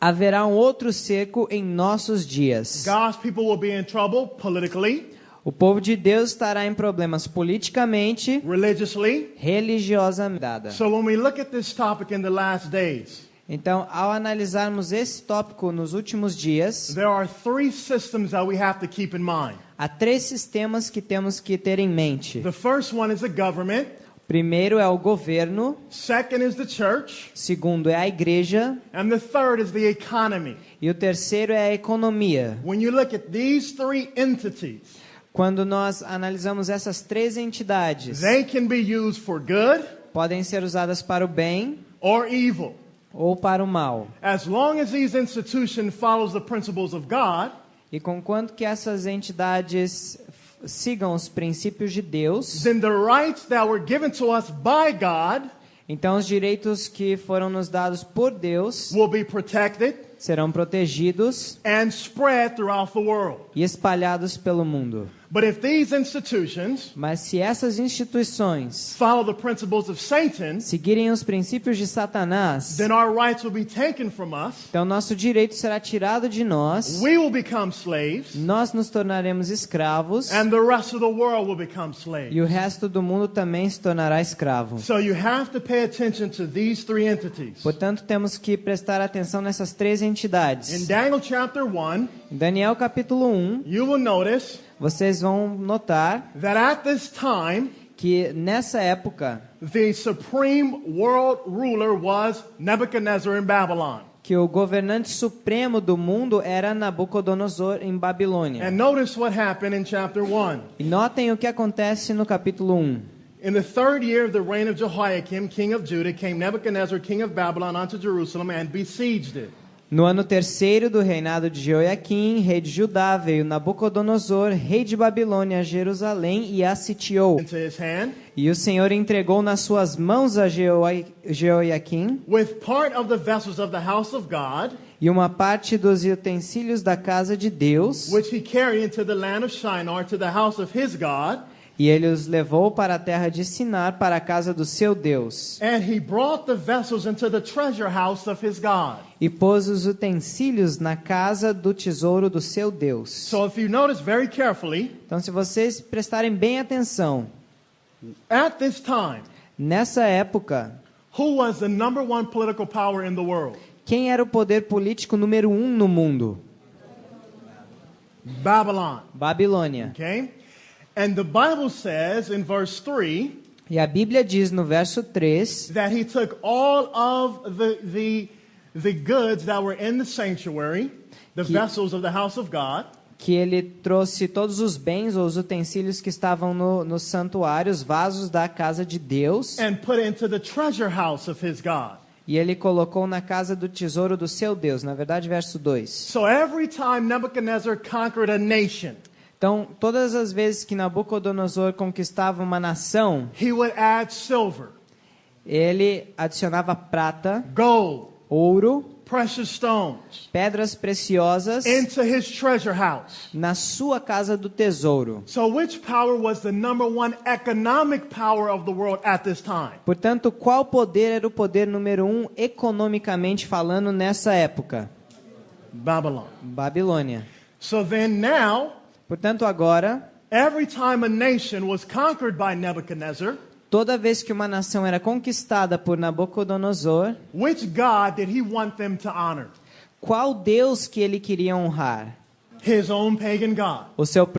haverá um outro cerco em nossos dias. God's people will be in trouble politically, O povo de Deus estará em problemas politicamente, religiously. religiosamente. So when we look at this topic in the last days, Então, ao analisarmos esse tópico nos últimos dias, there are 3 systems that we have to keep in mind. há 3 sistemas que temos que ter em mente. The first one is the government, Primeiro é o governo, second is the church, segundo é a igreja and the third is the economy. e o terceiro é a economia. When you look at these 3 entities, Quando nós analisamos essas 3 entidades, they can be used for good podem ser usadas para o bem or evil. ou para o mal. As long as these institutions follows the principles of God, E conquanto que essas entidades sigam os princípios de Deus, then the rights that were given to us by God então os direitos que foram nos dados por Deus will be protected serão protegidos and spread throughout the world. e espalhados pelo mundo. But if these institutions Mas se essas instituições follow the principles of Satan, seguirem os princípios de Satanás, then our rights will be taken from us. então nosso direito será tirado de nós, We will become slaves, nós nos tornaremos escravos and the rest of the world will become slaves. e o resto do mundo também se tornará escravo. So you have to pay attention to these 3 entities. Portanto, temos que prestar atenção nessas 3 In entidades. Daniel chapter 1, Em Daniel capítulo 1, you will notice vocês vão notar that at this time, que nessa época, the supreme world ruler was Nebuchadnezzar in Babylon. que o governante supremo do mundo era Nabucodonosor em Babilônia. And notice what happened in chapter 1. E notem o que acontece no capítulo 1. In the third year of the reign of Jehoiakim, king of Judah, came Nebuchadnezzar, king of Babylon, unto Jerusalem and besieged it. No ano terceiro do reinado de Jeoiaquim, rei de Judá, veio Nabucodonosor, rei de Babilônia, a Jerusalém e a sitiou. Into his hand, E o Senhor entregou nas suas mãos a Jeoiaquim with part of the vessels of the house of God, e uma parte dos utensílios da casa de Deus, which he carried into the land of Shinar, to the house of his God, e ele os levou para a terra de Sinar, para a casa do seu Deus. and he brought the vessels into the treasure house of his God. E pôs os utensílios na casa do tesouro do seu Deus. So if you notice very carefully, Então, se vocês prestarem bem atenção, at this time, nessa época, who was the number one political power in the world? quem era o poder político número 1 no mundo? Babylon. Babilônia. Okay? And the Bible says in verse 3 E a Bíblia diz no verso 3 that he took all of the goods that were in the sanctuary, the vessels of the house of God, que ele trouxe todos os bens ou os utensílios que estavam no santuário, os vasos da casa de Deus, and put it into the treasure house of his God. e ele colocou na casa do tesouro do seu Deus. Na verdade, verso 2. So every time Nebuchadnezzar conquered a nation, Então, todas as vezes que Nabucodonosor conquistava uma nação, he would add silver, ele adicionava prata, gold, ouro, precious stones pedras preciosas into his treasure house. na sua casa do tesouro. So which power was the number one economic power of the world at this time? Portanto, qual poder era o poder número 1 economicamente falando nessa época? Babylon. Babilônia. So then now, Portanto, agora, every time a nation was conquered by Nebuchadnezzar, toda vez que uma nação era conquistada por Nabucodonosor, which God did he want them to honor? qual Deus que ele queria honrar? His own pagan God. O seu